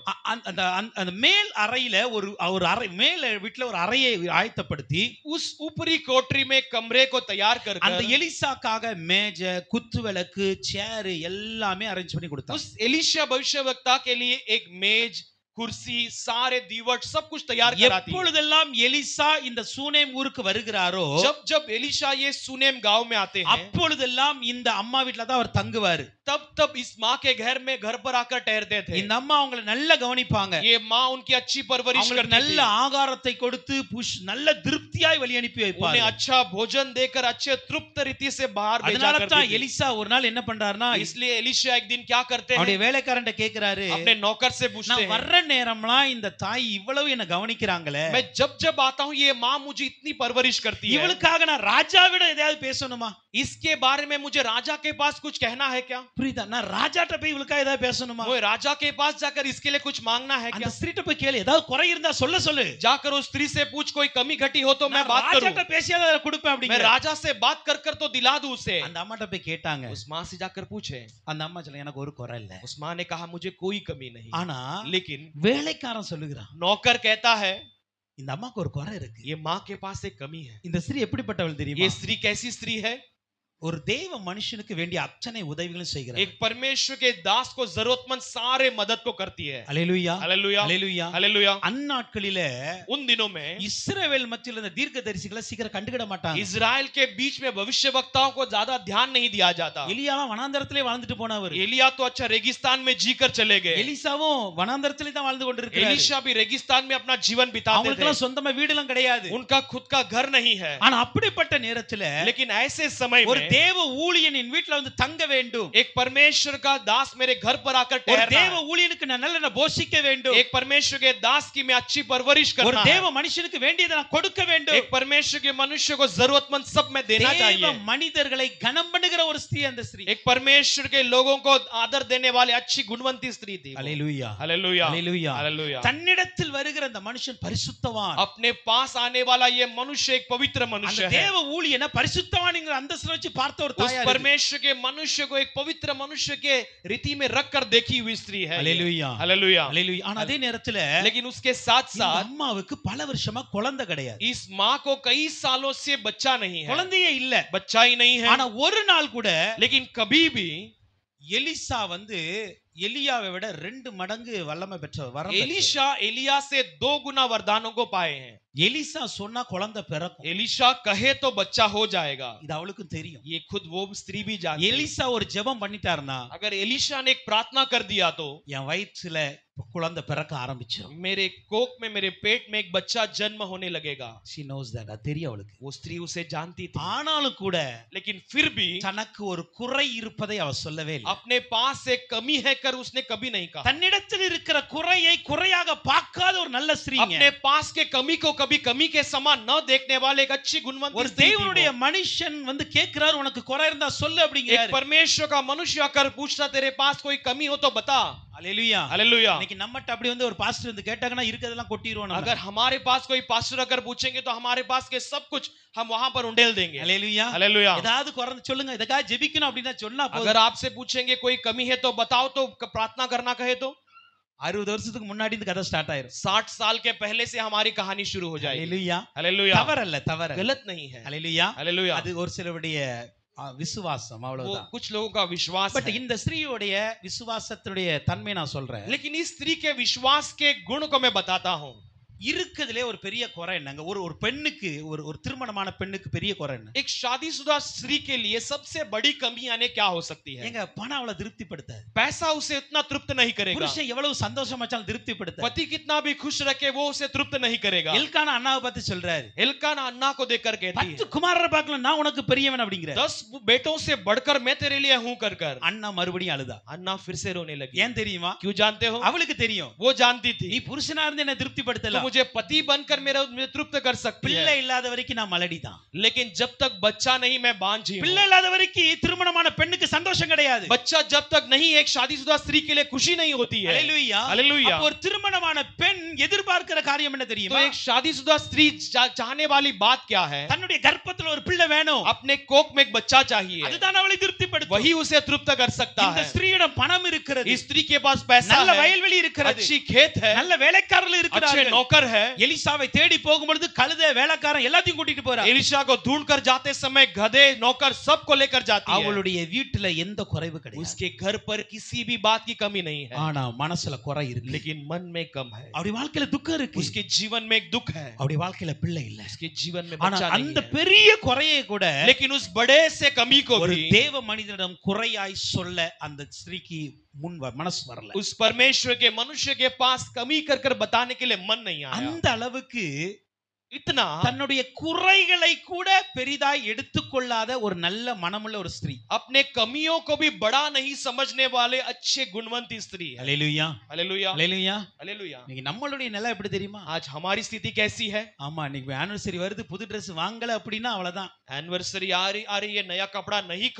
அந்த மேல் அறையில ஒரு அறை, மேல் வீட்ல ஒரு அறையை ஆயத்தப்படுத்தி उस ऊपरी कोठरी में कमरे को तैयार कर அந்த எலிசாக்காக மேஜை, குத்துவிளக்கு, சேர் எல்லாமே அரேஞ்ச் பண்ணி கொடுத்தாங்க. उस एलीशा भविष्यवक्ता के लिए एक मेज, कुर्सी, सारे दीवट सब कुछ तैयार कराती है। எப்பொழுதெல்லாம் எலிசா இந்த சூனேம் ஊருக்கு வருகிறாரோ, जब जब एलीशा ये सुनेम गांव में आते हैं, அப்பொழுதெல்லாம் இந்த அம்மா வீட்ல தான் அவர் தங்குவாரு. तब तब इस माँ के घर में घर पर आकर ठहरते थे। இந்த அம்மா அவங்களை நல்லா கவனிப்பாங்க. ये माँ उनकी अच्छी परवरिश அவங்களுக்கு करती நல்ல थी। ஆகாரத்தை கொடுத்து நல்ல திருப்தியாய் வழி அனுப்பி வைப்பாங்க. उन्हें अच्छा भोजन देकर अच्छे तृप्त रीति से बाहर भेजा அதனால करती தான் थी। எலிசா ஒரு நாள் என்ன பண்றாருன்னா, इसलिए एलीशा एक दिन क्या करते அவருடைய हैं, வேலைக்காரன்ட்ட கேக்குறாரு, अपने नौकर से पूछते நான் हैं, வர்ற நேரம்லாம் இந்த தாய் இவ்வளவு என்ன கவனிக்கிறாங்களே, मैं जब जब आता हूँ ये माँ मुझे इतनी परवरिश करती है, இவளுக்காக நான் ராஜாவிட ஏதாவது பேசணுமா? इसके बारे में मुझे राजा के पास कुछ कहना है क्या? புரியுதா? நான் ராஜாட்ட போய் இவளுக்காக ஏதாவது பேசணுமா? वो राजा के पास जाकर इसके लिए कुछ मांगना है அந்த क्या? ஸ்திரீட்ட போய் கேளு, ஏதாவது குறை இருந்தா சொல்லு. जाकर उस स्त्री से पूछ, कोई कमी घटी हो तो मैं நான் बात करूं, ராஜாட்ட பேசியாத அதை கொடுப்பேன் मैं அப்படிங்கிற. राजा से बात कर तो दिला दूं उसे। அந்த அம்மாட்ட போய் கேட்டாங்க. उस माँ से जाकर पूछे, அந்த अम्मा சொல்ல, எனக்கு ஒரு குறை இல்ல. उस माँ ने कहा मुझे कोई कमी नहीं, ஆனா लेकिन வேலைக்காரன் சொல்லுகிறான், नौकर कहता है இந்த அம்மாக்கு ஒரு குறை இருக்கு. ये माँ के पास एक कमी है। இந்த ஸ்திரீ எப்படிப்பட்டவள் தெரியுமா? ये स्त्री कैसी स्त्री है? ஒரு தேவ மனுஷனுக்கு வேண்டிய அத்தனை உதவிகளும் செய்கிறார். एक परमेश्वर के दास को जरूरतमंद सारे मदद को करती है। Hallelujah hallelujah, hallelujah. हालेलुया। அந்நாட்களில उन दिनों में இஸ்ரவேல் மத்தியில இந்த தீர்க்கதரிசிகளை சீக்கிரம் கண்டுக்கிட மாட்டாங்க. इजराइल के बीच में भविष्यवक्ताओं को ज्यादा ध्यान नहीं दिया जाता। எலியாலாம் வனாந்தரத்திலே வாழ்ந்துட்டு போனவர். एलिया तो अच्छा रेगिस्तान में जीकर चले गए, எலிசாவும் வனாந்தரத்திலே தான் வாழ்ந்து கொண்டிருக்கிறார். एलीशा भी रेगिस्तान में अपना जीवन बिताते அவங்களுக்கு थे। எல்லாம் சொந்தமா வீடுலாம் கிடையாது. उनका खुद का घर नहीं है। ஆனா அப்படிப்பட்ட நேரத்துல लेकिन ऐसे समय ஒரு में தேவ ஊழியன் என் வீட்ல வந்து தங்க வேண்டும். एक परमेश्वर का दास मेरे घर पर आकर ஒரு ठहरना தேவ है। ஊழியனுக்கு நான் நல்ல போஷிக்க வேண்டும். एक परमेश्वर के दास की मैं अच्छी परवरिश ஒரு करना தேவ है। மனுஷனுக்கு வேண்டியதை நான் கொடுக்க வேண்டும். एक परमेश्वर के मनुष्य को जरूरतमंद सब मैं देना தேவ चाहिए। மனிதர்களை கனம் பண்ணுகிற ஒரு ஸ்திரீ அந்த ஸ்திரீ. एक परमेश्वर के लोगों को आदर देने वाली अच्छी गुणवंती स्त्री थी। அல்லேலூயா हालेलुया, அல்லேலூயா. हालेलुया। தன்னிடத்தில் வருகிற அந்த மனுஷன் பரிசுத்தவான். अपने पास आने वाला ये मनुष्य एक पवित्र அந்த मनुष्य है। தேவ ஊழியனை பரிசுத்தவான்ங்கிற அந்தஸ்துல வச்சு பார்த்த ஒரு उस தாயார். परमेश्वर के मनुष्य को एक पवित्र मनुष्य के रीति में रख कर देखी हुई स्त्री है। Hallelujah hallelujah. அல்லேலூயா. ஆனா அதே நேரத்துல लेकिन उसके साथ இந்த साथ அம்மாவுக்கு பல வருஷமா குழந்தை கிடையாது. इस माँ को कई सालों से बच्चा नहीं है, குழந்தையே இல்ல. बच्चा ही नहीं है। ஆனா ஒரு நாள் கூட लेकिन कभी भी எலிசா வந்து எலியாவை விட 2 மடங்கு வல்லமை பெற்றவர். வரம் பெற்றவர். एलीशा एलिया से 2 गुना वरदानों को पाए हैं। எலிசா சொன்னா குழந்தை பிறக்கும். एलीशा कहे तो बच्चा हो जाएगा, இது அவளுக்கும் தெரியும். ये खुद वो स्त्री भी जानती है। எலிசா ஒரு ஜெபம் பண்ணிட்டாருன்னா, अगर एलीशा ने एक प्रार्थना कर दिया तो என் வயிற்றுல குழந்தை பிறக்க ஆரம்பிச்சிடும். मेरे कोख में, मेरे पेट में एक बच्चा जन्म होने लगेगा। she knows that. அது தெரியும் அவளுக்கு. वो स्त्री उसे जानती थी, ஆனாலும் கூட लेकिन फिर भी தனக்கு ஒரு குறை இருப்பதை அவ சொல்லவே இல்லை. अपने पास एक कमी है कर उसने कभी नहीं कहा। தன்னிடத்தில் இருக்கிற குறையை குறையாக பார்க்காத ஒரு நல்ல ஸ்திரீங்க. अपने पास के कमी को कभी कमी के समान न देखने वाले एक अच्छी गुणवंती ஒரு स्त्री थी தேவனுடைய वो। மனுஷன் வந்து கேக்குறாரு, உனக்கு குறை இருந்தா சொல்லு एक அப்படிங்கிறாரு. परमेश्वर का मनुष्य आकर पूछता तेरे पास कोई कमी हो तो बता। அல்லேலூயா. हालेलुया। இன்னைக்கு நம்மட்ட அப்படி வந்து ஒரு பாஸ்டர் வந்து கேட்டாங்கன்னா இருக்கதெல்லாம் கொட்டிடுவோம் நம்ம. अगर हमारे पास कोई पास्टर अगर पूछेंगे तो हमारे पास के सब कुछ हम वहां पर उंडेल देंगे। அல்லேலூயா. हालेलुया। ஏதாவது குறை சொல்லுங்க, இதுக்காக ஜெபிக்கணும் அப்படினா சொன்னா போதும். अगर आपसे पूछेंगे कोई कमी है तो बताओ, तो प्रार्थना करना कहे तो 60 வருஷத்துக்கு முன்னாடி இந்த கதை ஸ்டார்ட் ஆயிரும். 60 साल के पहले से हमारी कहानी शुरू हो जाएगी। அல்லேலூயா. हालेलुया। தவறல்ல, தவறு. गलत नहीं है। அல்லேலூயா. हालेलुया। அது ஒரு சிலருடைய விசுவாசம், वो அவ்வளவுதான். कुछ लोगों का विश्वास பட் है। இந்த ஸ்திரீயோடைய விசுவாசத்துடைய தன்மை நான் சொல்றேன். लेकिन इस स्त्री के विश्वास के गुण को मैं बताता हूं। இருக்குதுலே ஒரு பெரிய குறை என்னங்க? ஒரு ஒரு பெண்ணுக்கு ஒரு திருமணமான பெண்ணுக்கு பெரிய குறை என்ன? एक शादीशुदा स्त्री के लिए सबसे बड़ी कमी यानी क्या हो सकती है? எங்க பணம் அவளை திருப்திப்படுத்தாது. पैसा उसे इतना तृप्त नहीं करेगा. புருஷன் எவ்வளவு சந்தோஷமா இருந்தாலும் திருப்திப்படுத்தாது. पति कितना भी खुश रखे वो उसे तृप्त नहीं करेगा. எல்கானா அண்ணாவை பார்த்து சொல்றாரு, एल्काना अन्ना को देखकर कहती 10 है, குமாரரை பார்க்கலாம், நான் உனக்கு பெரியவன் அப்படிங்கிறார். 10 बेटों से बढ़कर मैं तेरे लिए हूं कर कर. அண்ணா மறுபடியும் அழுதா. अन्ना फिर से रोने लगी. ஏன் தெரியுமா? क्यों जानते हो? அவளுக்கு தெரியும், वो जानती थी நீ புருஷனா இருந்து என்ன तो திருப்திப்படுத்தலாம், मुझे पति बनकर मुझे तृप्त कर सकती பிள்ளை है, இல்லாத வரைக்கும் நான் மலடி தான். लेकिन जब तक बच्चा नहीं मैं बांझी हूं. பிள்ளை இல்லாத வரைக்கும் திருமணமான பெண்ணுக்கு சந்தோஷம் கிடையாது. बच्चा जब तक नहीं एक शादीशुदा स्त्री के लिए खुशी नहीं होती है. ஹalleluya. हालेलुया. அப்ப ஒரு திருமணமான பெண் எதிர்பார்க்கிற காரியம் என்ன तो தெரியுமா? एक शादीशुदा स्त्री चाहने वाली बात क्या है? தன்னுடைய கர்ப்பத்துல ஒரு பிள்ளை வேணும். अपने कोख में एक बच्चा चाहिए. அதுதான் அவளை திருப்திப்படுத்தும். वही उसे तृप्त कर सकता இந்த है. ஸ்திரீயிடம் பணம் இருக்கிறது, इस स्त्री के पास पैसा நல்ல है, வயல்வெளி இருக்கிறது, अच्छी खेत है, நல்ல வேலைக்காரர்கள் अच्छे இருக்கிறார்கள். नौकर है. எலிசாவை தேடி போகும்பொழுது கழுதை வேலைக்காரன் எல்லாத்தையும் கூட்டிட்டு போறார். एलिशा को ढूंढ कर जाते समय गधे नौकर सबको लेकर जाती है. அவளுடைய வீட்டுல எந்த குறைவு கிடையாது. उसके घर पर किसी भी बात की कमी नहीं है, ஆனா மனசுல குறை இருக்கு. लेकिन मन में कम है. அவருடைய வாழ்க்கையில துக்கம் இருக்கு. उसके जीवन में एक दुख है, அவருடைய வாழ்க்கையில பிள்ளை இல்ல. उसके जीवन में ஆனா बच्चा नहीं அந்த है. பெரிய குறையை கூட लेकिन उस बड़े से कमी को ஒரு भी தேவ மனிதனிடம் குறையாய் சொல்ல அந்த ஸ்திரீக்கு மனசு வரல. उस परमेश्वर के मनुष्य के पास कमी कर कर बताने के लिए मन नहीं आया. அந்த அளவுக்கு इतना தன்னுடைய குறைகளை கூட பெரிதாய் எடுத்துக்கொள்ளாத ஒரு நல்ல மனமுள்ள ஒரு ஸ்திரீ. अपने कमियों को भी बड़ा नहीं समझने वाले अच्छे गुणवंती स्त्री है. ஹalleluya, हालेलुया, ஹalleluya. हालेलुया. இன்னைக்கு நம்மளுடைய நிலை எப்படி தெரியுமா? आज हमारी स्थिति कैसी है? ஆமா, இன்னைக்கு ஆனிவர்சரி வருது, புது Dress வாங்கல அப்படின்னா அவ்வளவுதான். एनिवर्सरी आ रही है, नया कपड़ा नहीं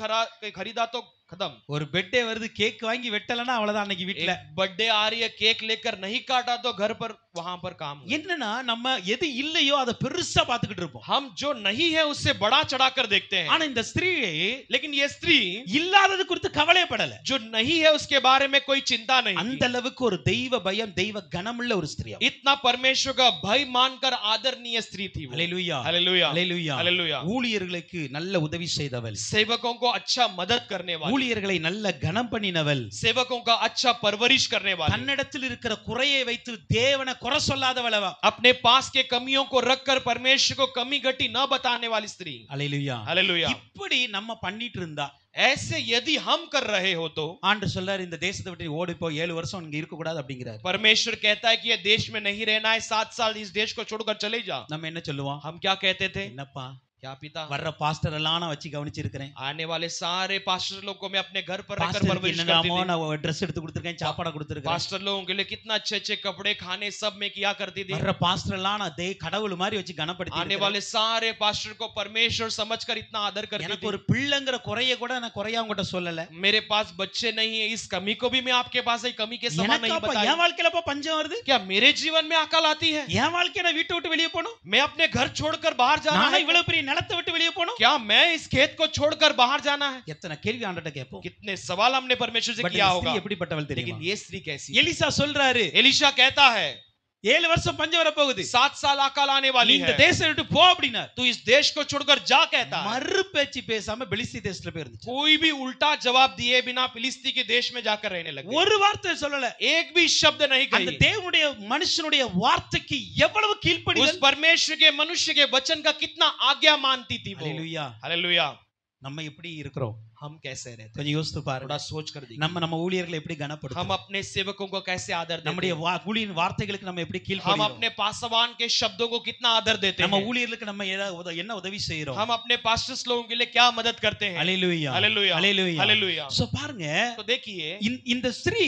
खरीदा तो खत्म. ஒரு பெட்டே வருது, கேக் வாங்கி வெட்டலனா அவ்வளவுதான் அன்னைக்கு வீட்ல. बर्थडे आ रही है, केक लेकर नहीं काटा तो घर पर वहां पर काम. என்னன்னா நம்ம எது இல்லையோ அதை பெருசா பாத்துக்கிட்டு இருப்போம். हम जो नहीं है उससे बड़ा चढ़ाकर देखते हैं. ஆனா இந்த ஸ்திரீ लेकिन ये स्त्री இல்லாதது குறித்து கவலைப்படல. जो नहीं है उसके बारे में कोई चिंता नहीं அந்த की. அளவுக்கு ஒரு தெய்வ பயம், தெய்வ கனமுள்ள ஒரு ஸ்திரீ. इतना परमेश्वर का भय मानकर आदरणीय स्त्री थी वो. ஹalleluya, हालेलुया, ஹalleluya. हालेलुया. ஊழியர்களுக்கு நல்ல உதவி செய்தவள், सेवकों को अच्छा मदद करने वाली, ஊழியர்களை நல்ல கனம் பண்ணினவள், सेवकों का अच्छा परवरिश करने वाली, தன்னிடத்தில் இருக்கிற குறையை வைத்து தேவனை குறை சொல்லாதவளவா. अपने पास के कमियों को रखकर परमेश्वर को कमी घटी न बताने वाली स्त्री. ஹalleluya. हालेलुया. இப்படி நம்ம பண்ணிட்டு இருந்தா, ऐसे यदि हम कर रहे हो तो ஆண்டவர் சொல்றாரு, இந்த தேசத்தை விட்டு ஓடி போ, 7 வருஷம் இங்க இருக்க கூடாது அப்படிங்கிறார். परमेश्वर कहता है कि ये देश में नहीं रहना है, 7 साल इस देश को छोड़कर चले जा. நம்ம என்ன சொல்லுவோம்? हम क्या कहते थे? என்னப்பா, क्या पिता, வர்ற பாஸ்டர் எல்லாம் நான் வச்சு கவனிச்சிருக்கிறேன். आने वाले सारे पास्टर लोगों को मैं अपने घर पर रहकर பாஸ்டருக்கு परवरिश करती என்னடாமோ थी. நான் Dress எடுத்து கொடுத்திருக்கேன், சாப்பாடு கொடுத்திருக்கேன். पास्टर लोगों के लिए कितना अच्छे अच्छे कपड़े खाने सब में किया करती थी. வர்ற பாஸ்டர் எல்லாம் நான் கடவுள் மாதிரி வச்சு கனப்படுத்தி आने वाले सारे पास्टर को परमेश्वर समझकर इतना आदर करती எனக்கு थी. ஒரு பிள்ளைங்கிற குறைய கூட நான் குறையா உங்ககிட்ட சொல்லல. मेरे पास बच्चे नहीं है, इस कमी को भी मैं आपके पास एक कमी के समान नहीं எனக்காப்பா बताई. என் வாழ்க்கையிலப்பா பஞ்சம் வருது? क्या मेरे जीवन में अकाल आती है? என் வாழ்க்கைய நான் வீட்டை விட்டு வெளியே போணும்? मैं अपने घर छोड़कर बाहर जाना நான் है? இவ்வளவு பெரிய நிலத்தை விட்டு வெளியே போணும்? क्या मैं इस खेत को छोड़कर बाहर जाना है? எத்தனை கேள்வி ஆண்டவர்ட்ட கேட்போம். कितने सवाल हमने परमेश्वर से பட் किया இந்த होगा. ஸ்திரீ எப்படிப்பட்டவள் लेकिन தெரியுமா? ये स्त्री कैसी है? எலிசா சொல்றாரு, एलिशा कहता है 7 வருஷம் பஞ்சம் வர போகுது, 7 साल अकाल आने वाली இந்த है, தேசத்தை விட்டு போ அப்படினார். तू इस देश को छोड़कर जा कहता है. மறு பேச்சு பேசாம பெலிஸ்தி தேசத்துல போய் இருந்துச்சு. कोई भी उल्टा जवाब दिए बिना फिलिस्ती के देश में जाकर रहने लगे. ஒரு வார்த்தை சொல்லல. एक भी शब्द नहीं அந்த कही. தேவனுடைய மனுஷனுடைய வார்த்தைக்கு எவ்வளவு उस கீழ்ப்படிதல். परमेश्वर के मनुष्य के वचन का कितना आज्ञा मानती थी वो. ஹalleluya. हालेलुया. நம்ம எப்படி இருக்கிறோம்? हम कैसे रहते हैं? கொஞ்சம் யோசித்து பாருங்க. थोड़ा सोच कर देखिए. நம்ம ஊழியர்களை எப்படி हम கனப்படுத்துறோம்? अपने सेवकों को कैसे आदर देते நம்முடைய हैं? ஊழியின் வார்த்தைகளுக்கு நம்ம எப்படி हम கீழ்ப்படிறோம்? अपने पासवान के शब्दों को कितना आदर देते நம்ம हैं? ஊழியர்களுக்கு நம்ம ஏதாவது என்ன உதவி செய்றோம்? हम अपने पास्टर्स लोगों के लिए क्या मदद करते हैं? ஹalleluya, हालेलुया, ஹalleluya, हालेलुया. சோ பாருங்க, तो देखिए இந்த ஸ்திரீ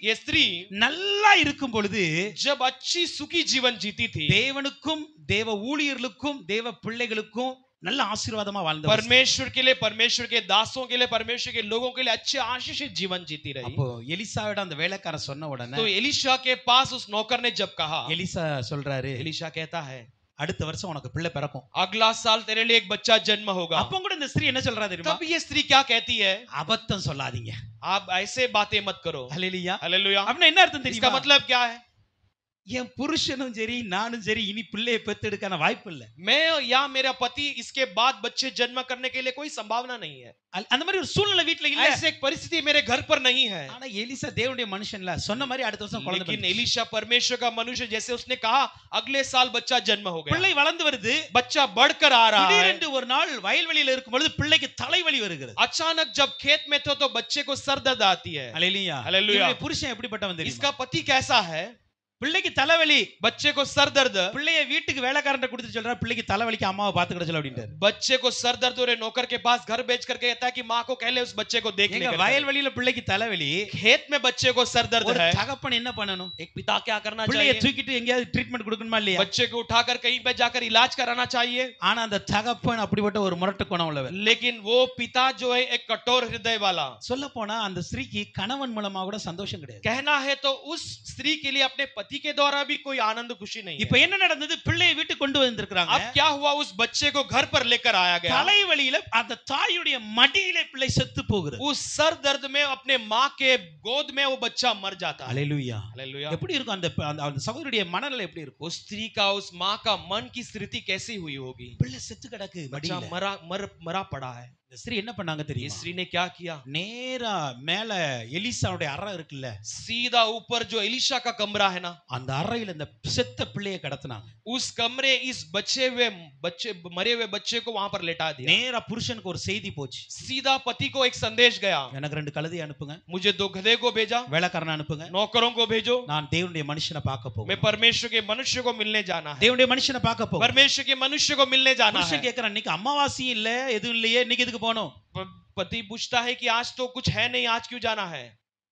ये स्त्री நல்லா இருக்கும் பொழுது जब अच्छी सुखी जीवन जीती थी, தேவனுக்கும் தேவ ஊழியர்களுக்கும் தேவ பிள்ளைகளுக்கும் நல்ல ஆசீர்வாதமா வாழ்ந்தவர். परमेश्वर के लिए, परमेश्वर के दासों के लिए, परमेश्वर के लोगों के लिए अच्छे आशीषित जीवन जीती रही. அப்போ எலிசாவிட அந்த வேலைக்காரன் சொன்ன உடனே तो एलिशा के पास उस नौकर ने जब कहा, எலிசா சொல்றாரு, एलिशा कहता है அடுத்த வருஷம் உனக்கு பிள்ளை பிறக்கும். अगला साल तेरे लिए एक बच्चा जन्म होगा. அப்போ கூட இந்த ஸ்திரீ என்ன சொல்றா தெரியுமா? तब ये स्त्री क्या कहती है? அபத்தம் சொல்லாதீங்க. आप ऐसे बातें मत करो. ஹalleluya. हालेलुया. அப்படினா என்ன அர்த்தம் इसका தெரியுமா? मतलब क्या है? என் புருஷனும் சரி நானும் சரி இனி பிள்ளையை பெத்தெடுக்கான வாய்ப்பு இல்ல. मैं या मेरा पति इसके बाद बच्चे जन्म करने के लिए कोई संभावना नहीं है. அந்த மாதிரி ஒரு சூழ்நிலை வீட்ல இல்ல. ऐसे एक परिस्थिति मेरे घर पर नहीं है. ஆனா எலிசா தேவனுடைய மனுஷன்ல சொன்ன மாதிரி அடுத்த வருஷம் குழந்தை लेकिन பிறந்துச்சு. एलीशा परमेश्वर का मनुष्य, जैसे उसने कहा अगले साल बच्चा जन्म हो गया. பிள்ளை வளர்ந்து வருது. बच्चा बढ़कर आ रहा है. திடீரென்று ஒரு நாள் வயல்வெளியில இருக்கும் பொழுது பிள்ளைக்கு தலைவலி வருகிறது. अचानक जब खेत में थे तो बच्चे को सर दर्द आती है. ஹalleluya. हालेलुया. இவருடைய புருஷன் எப்படிப்பட்டவன் தெரியுமா? इसका पति कैसा है? பிள்ளைக்கு தலைவலி, बच्चे को सर दर्द, பிள்ளைய வீட்டுக்கு வேலைக்காரன்ட்ட கொடுத்து சொல்றா பிள்ளைக்கு தலைவலிக்கு அம்மாவை பாத்துக்கிட சொல்ல அப்படின்றாரு. बच्चे को सर दर्द हो रहे नौकर के पास घर बेच करके कहता है कि माँ को कह ले उस बच्चे को देखने எங்க के लिए. வயல்வெளியில பிள்ளைக்கு தலைவலி, खेत में बच्चे को सर दर्द ஒரு है. தகப்பன் என்ன பண்ணணும்? एक पिता क्या करना பிள்ளைய चाहिए? தூக்கிட்டு எங்கயாவது ட்ரீட்மென்ட் கொடுக்கணுமா இல்லையா? बच्चे को उठाकर कहीं पे जाकर इलाज कराना चाहिए. ஆனா அந்த தகப்பன் அப்படிப்பட்ட ஒரு முரட்டு குணம் உள்ளவர். लेकिन वो पिता जो है एक कठोर हृदय वाला. சொல்ல போனா அந்த ஸ்திரீக்கு கணவன் மூலமா கூட சந்தோஷம் கிடையாது. कहना है तो उस स्त्री के लिए अपने पति के द्वारा भी कोई आनंद खुशी नहीं இப்போ है. என்ன நடந்தது? பிள்ளையை வீட்டுக்கு கொண்டு வந்திருக்காங்க. अब क्या हुआ? उस बच्चे को घर पर लेकर आया गया. தலைவலியில அந்த தாயுடைய மடியிலே பிள்ளை செத்து போகிறது. उस सर दर्द में अपने माँ के गोद में वो बच्चा मर जाता है. ஹalleluya. हालेलुया. எப்படி இருக்கும் அந்த அந்த சகோதரியுடைய மனநிலை எப்படி இருக்கும்? उस स्त्री का, उस माँ का मन की स्थिति कैसी हुई होगी? பிள்ளை செத்து கிடக்கு बच्चा மடியில. मरा पड़ा है. இந்த ஸ்திரீ என்ன பண்ணாங்க ये தெரியுமா? स्त्री ने क्या किया? நேரா மேல எலிசாவுடைய அறை இருக்குல்ல, सीधा ऊपर जो एलिशा का कमरा है ना, அந்த அறையில இந்த செத்த பிள்ளையை கடத்துனாங்க. उस कमरे इस मरे हुए बच्चे को वहां पर लेटा दिया. நேரா புருஷனுக்கு ஒரு செய்தி போச்சு. सीधा पति को एक संदेश गया. எனக்கு 2 கழுதை அனுப்புங்க, मुझे 2 गधे को भेजा, வேலைக்காரனை அனுப்புங்க, नौकरों को भेजो, நான் தேவனுடைய மனுஷனை பார்க்க मैं போறேன். परमेश्वर के मनुष्य को मिलने जाना है. தேவனுடைய மனுஷனை பார்க்க போறேன். परमेश्वर के मनुष्य को मिलने जाना है. புருஷன் கேக்குறான், இன்னைக்கு அமாவாசையும் இல்ல எதுவும் இல்லையே, இன்னைக்கு எதுக்கு போகணும்? पति पूछता है कि आज तो कुछ है नहीं, आज क्यों जाना है?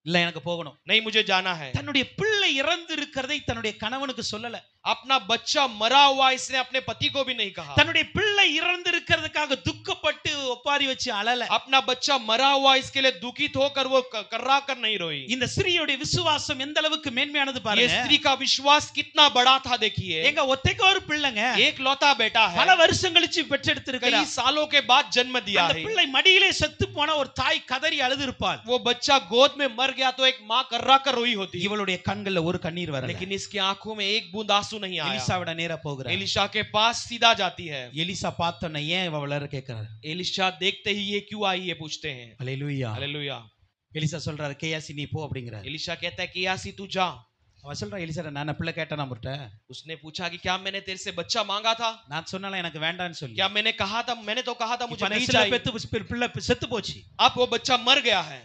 இல்ல எனக்கு போகணும். नहीं, मुझे जाना है. தன்னுடைய பிள்ளை இறந்து இருக்கிறதை தன்னுடைய கணவனுக்கு சொல்லல. अपना बच्चा मरा हुआ इसने अपने पति को भी नहीं कहा. தன்னுடைய பிள்ளை இறந்து இருக்கிறதுக்காக துக்கப்பட்டு ஒப்பாரி வச்சு அழல. अपना बच्चा मरा हुआ इसके लिए दुखित होकर वो कर्रा कर नहीं रोई. இந்த ஸ்திரீயோட விசுவாசம் எந்த அளவுக்கு மேன்மையானது ये பாருங்க. स्त्री का विश्वास कितना बड़ा था देखिए. எங்க ஒத்தைக்கு ஒரு பிள்ளைங்க एक लौता बेटा है, பல வருஷம் கழிச்சு பெற்றெடுத்திருக்கிறா. कई सालों के बाद जन्म दिया அந்த है. பிள்ளை மடியிலே செத்து போன ஒரு தாய் கதறி அழுது இருப்பாள். वो बच्चा गोद में मर गया तो एक माँ कर्रा कर रोई होती, இவளுடைய கண்கள்ல ஒரு கண்ணீர் வரல. लेकिन इसकी आंखों में एक बूंद आंसू नहीं आया. எலிசாவிட நேரா போகிறார். एलिशा के पास सीधा जाती है. எலிசா பார்த்தோன்னே ஏன் இவ வளர கேக்குறாரு. एलिशा देखते ही ये क्यों आई ये पूछते हैं. ஹalleluya. हालेलुया. எலிசா சொல்றாரு, கேயாசி நீ போ அப்படிங்கறாரு. एलिशा कहता है कि यासी तू जा. அவ சொல்றா, எலிசா நான் பிள்ளை கேட்டேனா அவர்ட்ட? उसने पूछा कि क्या मैंने तेरे से बच्चा मांगा था? நான் சொன்னல எனக்கு வேண்டாம்னு சொல்லி. क्या मैंने कहा था? मैंने तो कहा था मुझे नहीं நெசில चाहिए. பெத்து பிள்ளை செத்து போச்சு. अब वो बच्चा मर गया है.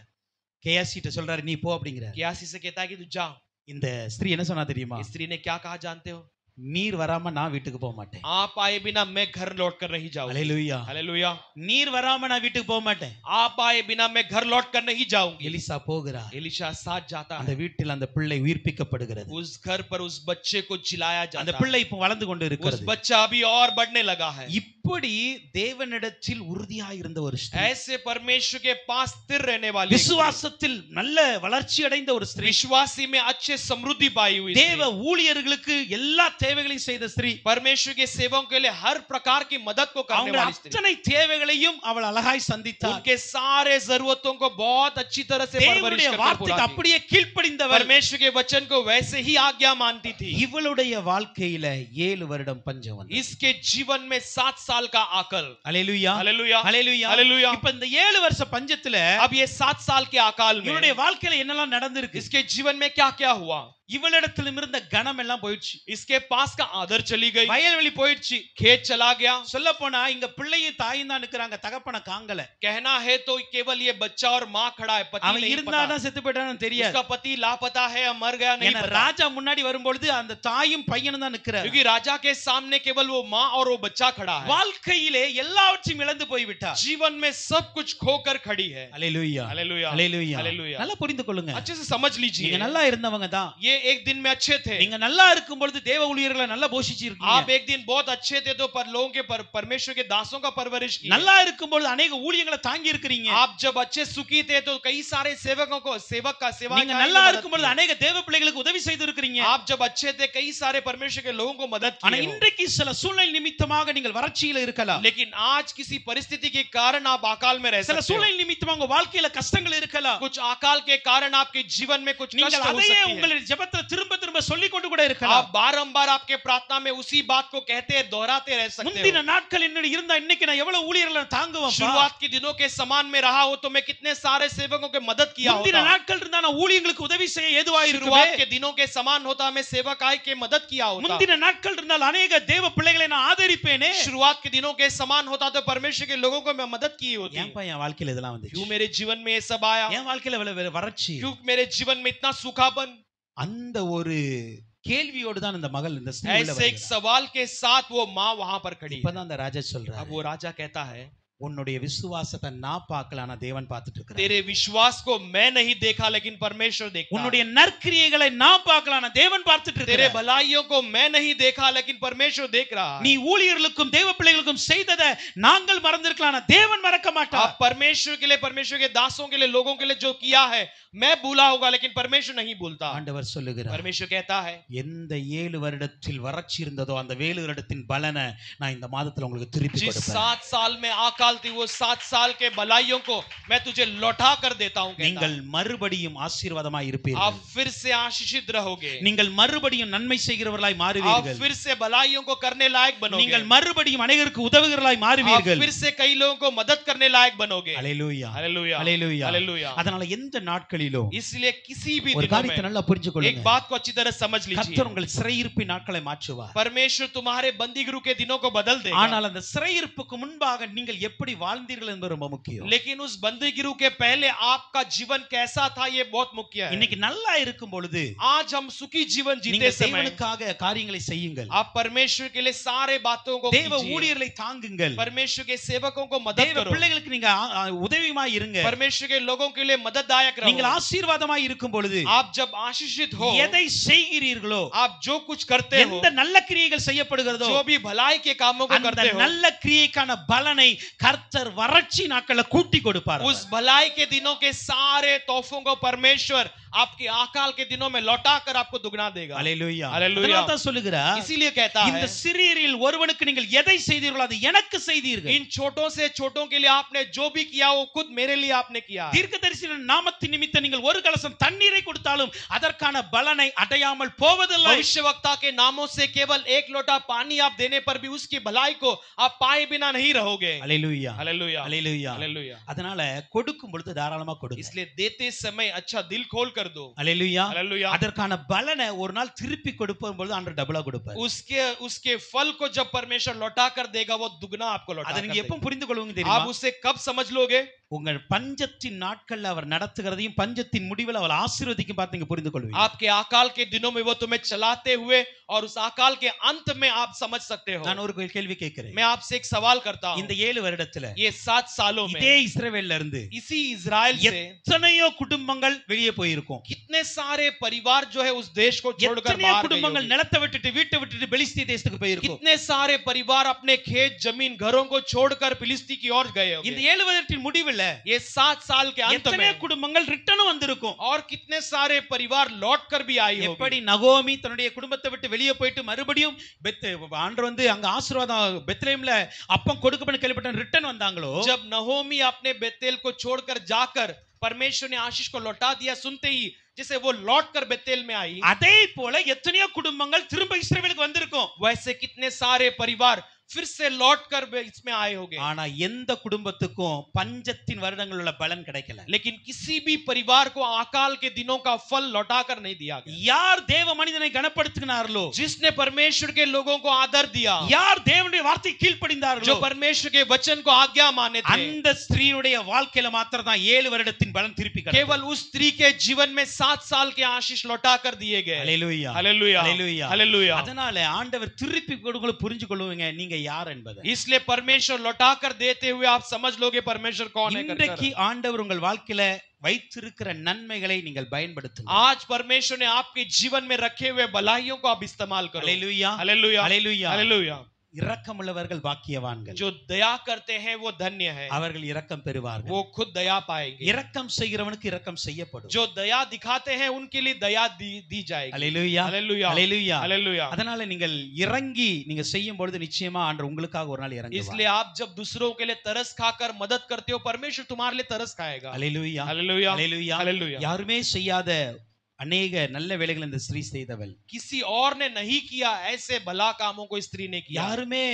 கேயாசிட்ட சொல்றாரு நீ போ அப்படிங்கறாரு. यासी से कहता है कि तू जा. இந்த ஸ்திரீ என்ன சொன்னா தெரியுமா? स्त्री ने क्या कहा जानते हो? நீர் வராம நான் வீட்டுக்கு போக மாட்டேன். आप आए बिना मैं घर लौट कर नहीं जाऊंगी. ஹalleluya. हालेलुया. நீர் வராம நான் வீட்டுக்கு போக மாட்டேன். आप आए बिना मैं घर लौट कर नहीं जाऊंगी. எலிசா போகிறா. एलिशा साथ जाता அந்த है. வீட்டில் அந்த பிள்ளை உயிர்ப்பிக்கப்படுகிறது. उस घर पर उस बच्चे को जिलाया அந்த जाता है. பிள்ளை இப்போ வளர்ந்து கொண்டு उस இருக்கிறது. बच्चा अभी और बढ़ने लगा है. இப்படி தேவனிடத்தில் உறுதியாய் இருந்த ஒரு ஸ்திரீ, ऐसे परमेश्वर के पास स्थिर रहने वाली एक स्त्री, விசுவாசத்தில் நல்ல வளர்ச்சி அடைந்த ஒரு ஸ்திரீ, विश्वासी में अच्छे समृद्धि पाई हुई தேவ स्त्री, ஊழியர்களுக்கு எல்லா தேவைகளையும் செய்த ஸ்திரீ, परमेश्वर के सेवकों के लिए हर प्रकार की मदद को करने அவங்க वाली स्त्री, அத்தனை தேவைகளையும் அவள் அழகாய் சந்தித்தார். उनके सारे जरूरतों को बहुत अच्छी तरह से परवरिश தேவனுடைய करके வார்த்தைக்கு पूरा की. அப்படியே கீழ்ப்படிந்தவர். परमेश्वर के वचन को वैसे ही आज्ञा मानती थी. இவளுடைய வாழ்க்கையில 7 வருடம் பஞ்சம் வந்தது. इसके जीवन में 7 साल का आकल. ஹalleluya. हालेलुया. ஹalleluya. हालेलुया. இப்ப இந்த 7 வருஷ பஞ்சத்துல अब ये 7 साल के अकाल में இவளுடைய வாழ்க்கையில என்னெல்லாம் நடந்திருக்கு? इसके जीवन में क्या क्या हुआ? இவளிடத்தில் இருந்த கனம் எல்லாம் போயிடுச்சு. इसके पास का आदर चली गई, வயல்வெளி போயிடுச்சு. खेत चला गया. சொல்ல போனா இங்க பிள்ளையும் தாயும் தான் நிக்கறாங்க, தகப்பன காங்கல. कहना है तो केवल ये बच्चा और माँ खड़ा है, पति அவன் नहीं இருந்தா पता. தான் செத்து போயிட்டான்னு தெரியாது. उसका पति लापता है या मर गया नहीं ஏன்னா पता. ராஜா முன்னாடி வரும்பொழுது அந்த தாயும் பையனும் தான் நிக்கறாங்க. क्योंकि राजा के सामने केवल वो माँ और वो बच्चा खड़ा है. வாழ்க்கையிலே எல்லாவற்றையும் இழந்து போய் விட்டார். जीवन में सब कुछ खोकर खड़ी है. ஹalleluya. हालेलुया. ஹalleluya. हालेलुया. நல்லா புரிந்து கொள்ளுங்க. अच्छे से समझ लीजिए. நீங்க நல்லா இருந்தவங்க தான். ये एक दिन में अच्छे थे. நீங்க நல்லா இருக்கும் பொழுது தேவ ஊழியர்களை நல்லா போஷிச்சு இருக்கீங்க. आप एक दिन बहुत अच्छे थे तो पर लोगों के परमेश्वर के दासों का परवरिश किया. நல்லா இருக்கும் பொழுது अनेक ஊழியங்களை தாங்கி இருக்கீங்க. आप जब अच्छे सुखी थे तो कई सारे सेवकों को सेवक का सेवा நீங்க நல்லா இருக்கும் பொழுது अनेक தேவ பிள்ளைகளுக்கு உதவி செய்து இருக்கீங்க. आप जब अच्छे थे कई सारे परमेश्वर के लोगों को मदद ஆனா किए. இன்றைக்கு சில சூழ்நிலை நிமித்தமாக நீங்கள் வறட்சியில இருக்கலாம். लेकिन आज किसी परिस्थिति के कारण आप अकाल में रह சில सकते சூழ்நிலை हो. நிமித்தமாக உங்க வாழ்க்கையில கஷ்டங்கள் இருக்கலாம். कुछ अकाल के कारण आपके जीवन में कुछ कष्ट நீங்கள் हो அதையே सकती है. உங்களுடைய ஜெபத்துல திரும்ப திரும்ப திரும்ப சொல்லிக் கொண்டு கூட இருக்கலாம். आप बारंबार आपके प्रार्थना में उसी बात को कहते दोहराते रह सकते முந்தின हो। நாட்கள் என்ன இருந்தா இன்னைக்கு நான் எவ்வளவு ஊழியர்களை தாங்குவேன். शुरुआत के दिनों के समान में रहा हो तो मैं कितने सारे सेवकों के मदद किया முந்தின होता। நாட்கள் இருந்தா நான் ஊழியர்களுக்கு உதவி செய்ய ஏதுவா शुरुआत இருக்குமே. के दिनों के समान होता मैं सेवकाई के मदद किया होता। முந்தின நாட்கள் இருந்தால் अनेक தேவ பிள்ளைகளை நான் ஆதரிப்பேனே. शुरुआत के दिनों के समान होता तो परमेश्वर के लोगों को मैं मदद की होती। ஏன்பா என் வாழ்க்கையில இதெல்லாம் வந்துச்சு? क्यों मेरे जीवन में ये सब आया? என் வாழ்க்கையில இவ்வளவு வறட்சி? क्यों मेरे जीवन में इतना सूखापन? அந்த ஒரு கேள்வியோடு தான் இந்த மகள் இந்த ஸ்திரீ உள்ள ऐसे एक வருகிறார். सवाल के साथ वो माँ वहां पर खड़ी है। இப்பதான் அந்த ராஜா சொல்றார், अब वो राजा कहता है உன்னுடைய விசுவாசத்தை நான் பார்க்கல, ஆனா தேவன் பார்த்துட்டு இருக்கிறார். तेरे विश्वास को मैं नहीं देखा लेकिन परमेश्वर देखता है। உன்னுடைய நற்கிரியைகளை நான் பார்க்கல, ஆனா தேவன் பார்த்துட்டு तेरे இருக்கிறார். भलाइयों को मैं नहीं देखा लेकिन परमेश्वर देख रहा है। நீ ஊழியர்களுக்கும் தேவ பிள்ளைகளுக்கும் செய்ததை நாங்கள் மறந்திருக்கலாம், ஆனா தேவன் மறக்க மாட்டார். आप परमेश्वर के लिए, परमेश्वर के दासों के लिए, लोगों के लिए जो किया है मैं भूला होगा लेकिन परमेश्वर नहीं भूलता। ஆண்டவர் சொல்லுகிறார், परमेश्वर कहता है எந்த 7 வருடத்தில் வறட்சி இருந்ததோ அந்த 7 வருடத்தின் பலனை நான் இந்த மாதத்துல உங்களுக்கு திருப்பி जिस கொடுப்பேன். 7 साल में अकाल थी वो 7 साल के भलाइयों को मैं तुझे लौटा कर देता हूं। நீங்கள் மறுபடியும் ஆசீர்வாதமாய் आप இருப்பீர்கள். फिर से आशीषित रहोगे। நீங்கள் மறுபடியும் நன்மை செய்கிறவர்களாய் आप மாறுவீர்கள். फिर से भलाइयों को करने लायक बनोगे। நீங்கள் மறுபடியும் अनेகருக்கு உதவுகிறவர்களாய் आप மாறுவீர்கள். फिर से कई लोगों को मदद करने लायक बनोगे। அல்லேலூயா, हालेलुया, அல்லேலூயா. हालेलुया। அதனால எந்த நாட்களிலும் इसलिए किसी भी ஒரு दिनों காரியத்தை में நல்லா புரிஞ்சு एक கொள்ளுங்க. बात को अच्छी तरह समझ लीजिए। கர்த்தர் உங்கள் சிறையிருப்பின் நாட்களை மாற்றுவார். परमेश्वर तुम्हारे बंदीगृह के दिनों को बदल देगा। ஆனால் அந்த சிறையிருப்புக்கு முன்பாக நீங்கள் எப்படி வாழ்ந்தீர்கள் என்பது ரொம்ப முக்கியம். लेकिन उस बंदीगृह के पहले आपका जीवन कैसा था ये बहुत मुख्य है। இன்னைக்கு நல்லா இருக்கும் பொழுது आज हम सुखी जीवन जीते நீங்கள் समय தேவனுக்காக காரியங்களை செய்யுங்கள். आप परमेश्वर के लिए सारे बातों को தேவ कीजिए। ஊழியர்களை தாங்குங்கள். परमेश्वर के सेवकों को मदद தேவ करो। பிள்ளைகளுக்கு நீங்க உதவியுமாய் இருங்க. परमेश्वर के लोगों के लिए मदददायक நீங்கள் रहो। ஆசீர்வாதமாய் இருக்கும் பொழுது आप जब आशीषित हो, எதை செய்கிறீர்களோ, आप जो कुछ करते हो, எந்த நல்ல கிரியைகள் செய்யப்படுகிறதோ जो भी भलाई के कामों को அந்த करते हो, நல்ல கிரியைக்கான பலனை கர்த்தர் வறட்சி நாட்கள கூட்டி கொடுப்பார். उस भलाई के दिनों के सारे तोहफों को परमेश्वर आपके अकाल के दिनों में लौटा कर आपको दुगना देगा। அல்லேலூயா. அல்லேலூயா. அதனால தான் சொல்லுகிறார், इसीलिए कहता இந்த है சிறியரில் ஒருவனுக்கு நீங்கள் எதை செய்தீர்களோ அது எனக்கு செய்தீர்கள். इन छोटों से छोटों के लिए आपने जो भी किया वो खुद मेरे लिए आपने किया। தீர்க்கதரிசியின் நாமத்தின் நிமித்தம் நீங்கள் ஒரு கலசம் தண்ணீரை கொடுத்தாலும் அதற்கான பலனை அடையாமல் போவதில்லை. भविष्यवक्ता के नामों से केवल एक लोटा पानी आप देने पर भी उसकी भलाई को आप पाए बिना नहीं रहोगे। அல்லேலூயா, हालेलुया, அல்லேலூயா. हालेलुया। அதனால கொடுக்கும் பொழுது தாராளமா கொடுங்க. इसलिए देते समय अच्छा दिल खोल कर दो। அல்லேலூயா. हालेलुया। அதற்கான பலனை ஒரு நாள் திருப்பி கொடுக்கும் பொழுது ஆண்டவர் டபுளா கொடுப்பார். उसके फल को जब परमेश्वर लौटा कर देगा वो दुगना आपको लौटा அதை कर நீங்க எப்ப देगा। புரிந்து கொள்வீங்க आप தெரியுமா? उसे कब समझ लोगे? உங்கள் பஞ்சத்தின் நாட்கள்ல அவர் நடத்துகிறதையும் பஞ்சத்தின் முடிவில் அவர் ஆசீர்வதிக்கும் பார்த்து நீங்க புரிந்து கொள்வீங்க. आपके अकाल के दिनों में वो तुम्हें चलाते हुए और उस अकाल के अंत में आप समझ सकते हो। நான் ஒரு கேள்வி கேட்கிறேன். मैं आपसे एक सवाल करता हूं। இந்த 7 வருடத்துல ये 7 सालों में இதே இஸ்ரவேல்ல இருந்து इसी इजराइल से எத்தனையோ குடும்பங்கள் வெளியே போயிருக்கும். कितने सारे परिवार जो है उस देश को छोड़कर எத்தனையோ बाहर गए குடும்பங்கள் होंगे। நிலத்தை விட்டுட்டு வீட்டை விட்டுட்டு பெலிஸ்திய தேசத்துக்கு போயிருக்கும். कितने सारे परिवार अपने खेत जमीन घरों को छोड़कर फिलिस्ती की ओर गए இந்த होंगे। 7 வருடத்தின் முடிவில் ये 7 साल के अंत எத்தனையோ में குடும்பங்கள் ரிட்டனும் வந்திருக்கும். और कितने सारे परिवार लौट कर भी आई எப்படி होगी। நகோமி தன்னுடைய குடும்பத்தை விட்டு வெளியே போயிட்டு மறுபடியும் ஆண்டவர் வந்து அங்க ஆசீர்வாதம் பெத்லெஹேம்ல அப்பம் கொடுக்கப்பட்ட கேள்விப்பட்ட ரிட்டர்ன் வந்தாங்களோ, जब नहोमी अपने बेतेल को छोड़कर जाकर परमेश्वर ने आशीष को लौटा दिया, सुनते ही जिसे वो लौट कर बेतेल में आई, அதே போல எத்தனையோ குடும்பங்கள் திரும்ப இஸ்ரவேலுக்கு வந்திருக்கும். वैसे कितने सारे परिवार फिर से लौट कर इसमें आए होंगे। ஆனா எந்த குடும்பத்துக்கும் பஞ்சத்தின் வருடங்கள் உள்ள பலன் கிடைக்கல. लेकिन किसी भी परिवार को अकाल के दिनों का फल लौटा कर नहीं दिया गया। யார் தேவ மனிதனை கனப்படுத்தினார்களோ, जिसने परमेश्वर के लोगों को आदर दिया, யார் தேவனுடைய வார்த்தை கீழ்ப்படிந்தார்களோ, जो परमेश्वर के वचन को आज्ञा माने थे, அந்த ஸ்திரீயுடைய வாழ்க்கையில மாத்திரம் தான் 7 வருடத்தின் பலன் திருப்பி கிடைக்கும். केवल उस स्त्री के जीवन में 7 साल के आशीष लौटा कर दिए गए। அல்லேலூயா, हालेलुया, அல்லேலூயா, हालेलुया। அதனால ஆண்டவர் திருப்பி கொடுக்கும்போது புரிஞ்சு கொள்ளுவீங்க நீங்க யார் என்பதை. इसलिए परमेश्वर लौटा कर देते हुए आप समझ लोगे परमेश्वर कौन है। இன்றைக்கு ஆண்டவர் உங்கள் வாழ்க்கையில வைத்திருக்கிற நன்மைகளை நீங்கள் பயன்படுத்துங்க. आज परमेश्वर ने आपके जीवन में रखे हुए भलाइयों को आप इस्तेमाल करो। அல்லேலூயா, हालेलुया, அல்லேலூயா. हालेलुया। இரக்கமுள்ளவர்கள் பாக்கியவான்கள். जो दया करते हैं वो धन्य है, அவர்கள் இரக்கம் பெறுவார்கள். वो खुद दया पाएंगे। இரக்கம் செய்கிறவனுக்கு இரக்கம் செய்யப்படும். जो दया दिखाते हैं उनके लिए दया दी जाएगी। அல்லேலூயா, हालेलुया, அல்லேலூயா, हालेलुया। அதனால நீங்கள் இறங்கி நீங்க செய்யும் பொழுது நிச்சயமா ஆண்டவர் உங்களுக்காக ஒரு நாள் இறங்குவார். इसलिए आप जब दूसरों के लिए तरस खाकर मदद करते हो, परमेश्वर तुम्हारे लिए तरस खाएगा। அல்லேலூயா, हालेलुया, அல்லேலூயா. हालेलुया। யாருமே செய்யாத அநேக நல்ல வேலைகள் இந்த ஸ்திரீ செய்தவள். किसी और ने नहीं किया ऐसे भला कामों को स्त्री ने किया. யாருமே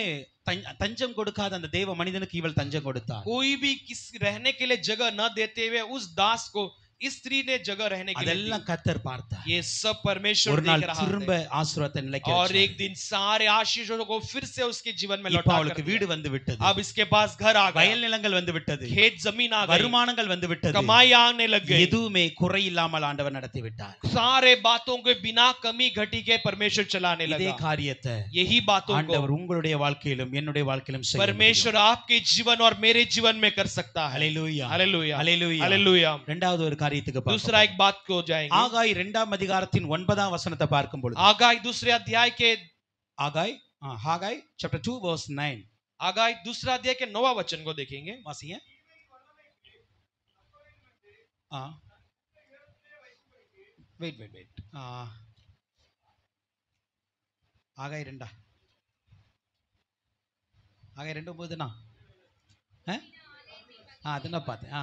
தஞ்சம் கொடுக்காத அந்த தேவ மனிதனுக்கு இவள் தஞ்சம் கொடுத்தாள். कोई भी किस रहने के लिए जगह न देते हुए उस दास को इस स्त्री ने जगह रहने के लिए அதெல்லாம் கர்த்தர் பார்த்தார். ये सब परमेश्वर ஒரு நாள் देख रहा திரும்ப है. ஆசீர்வாதத்தை நிலைக்க और வச்சார். एक दिन सारे आशीषों को फिर से उसके जीवन में இப்ப लौटा அவளுக்கு कर வீடு दिया. வந்து விட்டது. अब इसके पास घर आ गया, வயல் நிலங்கள் வந்து விட்டது. खेत जमीन आ गई, வருமானங்கள் வந்து விட்டது. कमाई आने लग गई. எதுவுமே குறை இல்லாமல் ஆண்டவர் நடத்தி விட்டார். सारे बातों के बिना कमी घटी के परमेश्वर चलाने இதே लगा. காரியத்தை यही बातों को ஆண்டவர் உங்களுடைய வாழ்க்கையிலும் என்னுடைய வாழ்க்கையிலும் செய்ய முடியும். परमेश्वर आपके जीवन और मेरे जीवन में कर सकता है. ஹalleluya हालेलुया, ஹalleluya हालेलुया. இரண்டாவது ஒரு காரியத்துக்கு दूसरा एक बात को जाएंगे. ஆகாய் 2ஆம் அதிகாரத்தின் 9ஆம் வசனத்தை பார்க்கும் பொழுது आगाई दूसरे अध्याय के ஆகாய் chapter 2 verse 9 आगाई दूसरा अध्याय के 9वां वचन को देखेंगे. வாசிங்க. வெயிட் ஆகாய் 2 9 அதுனா பார்த்தேன்.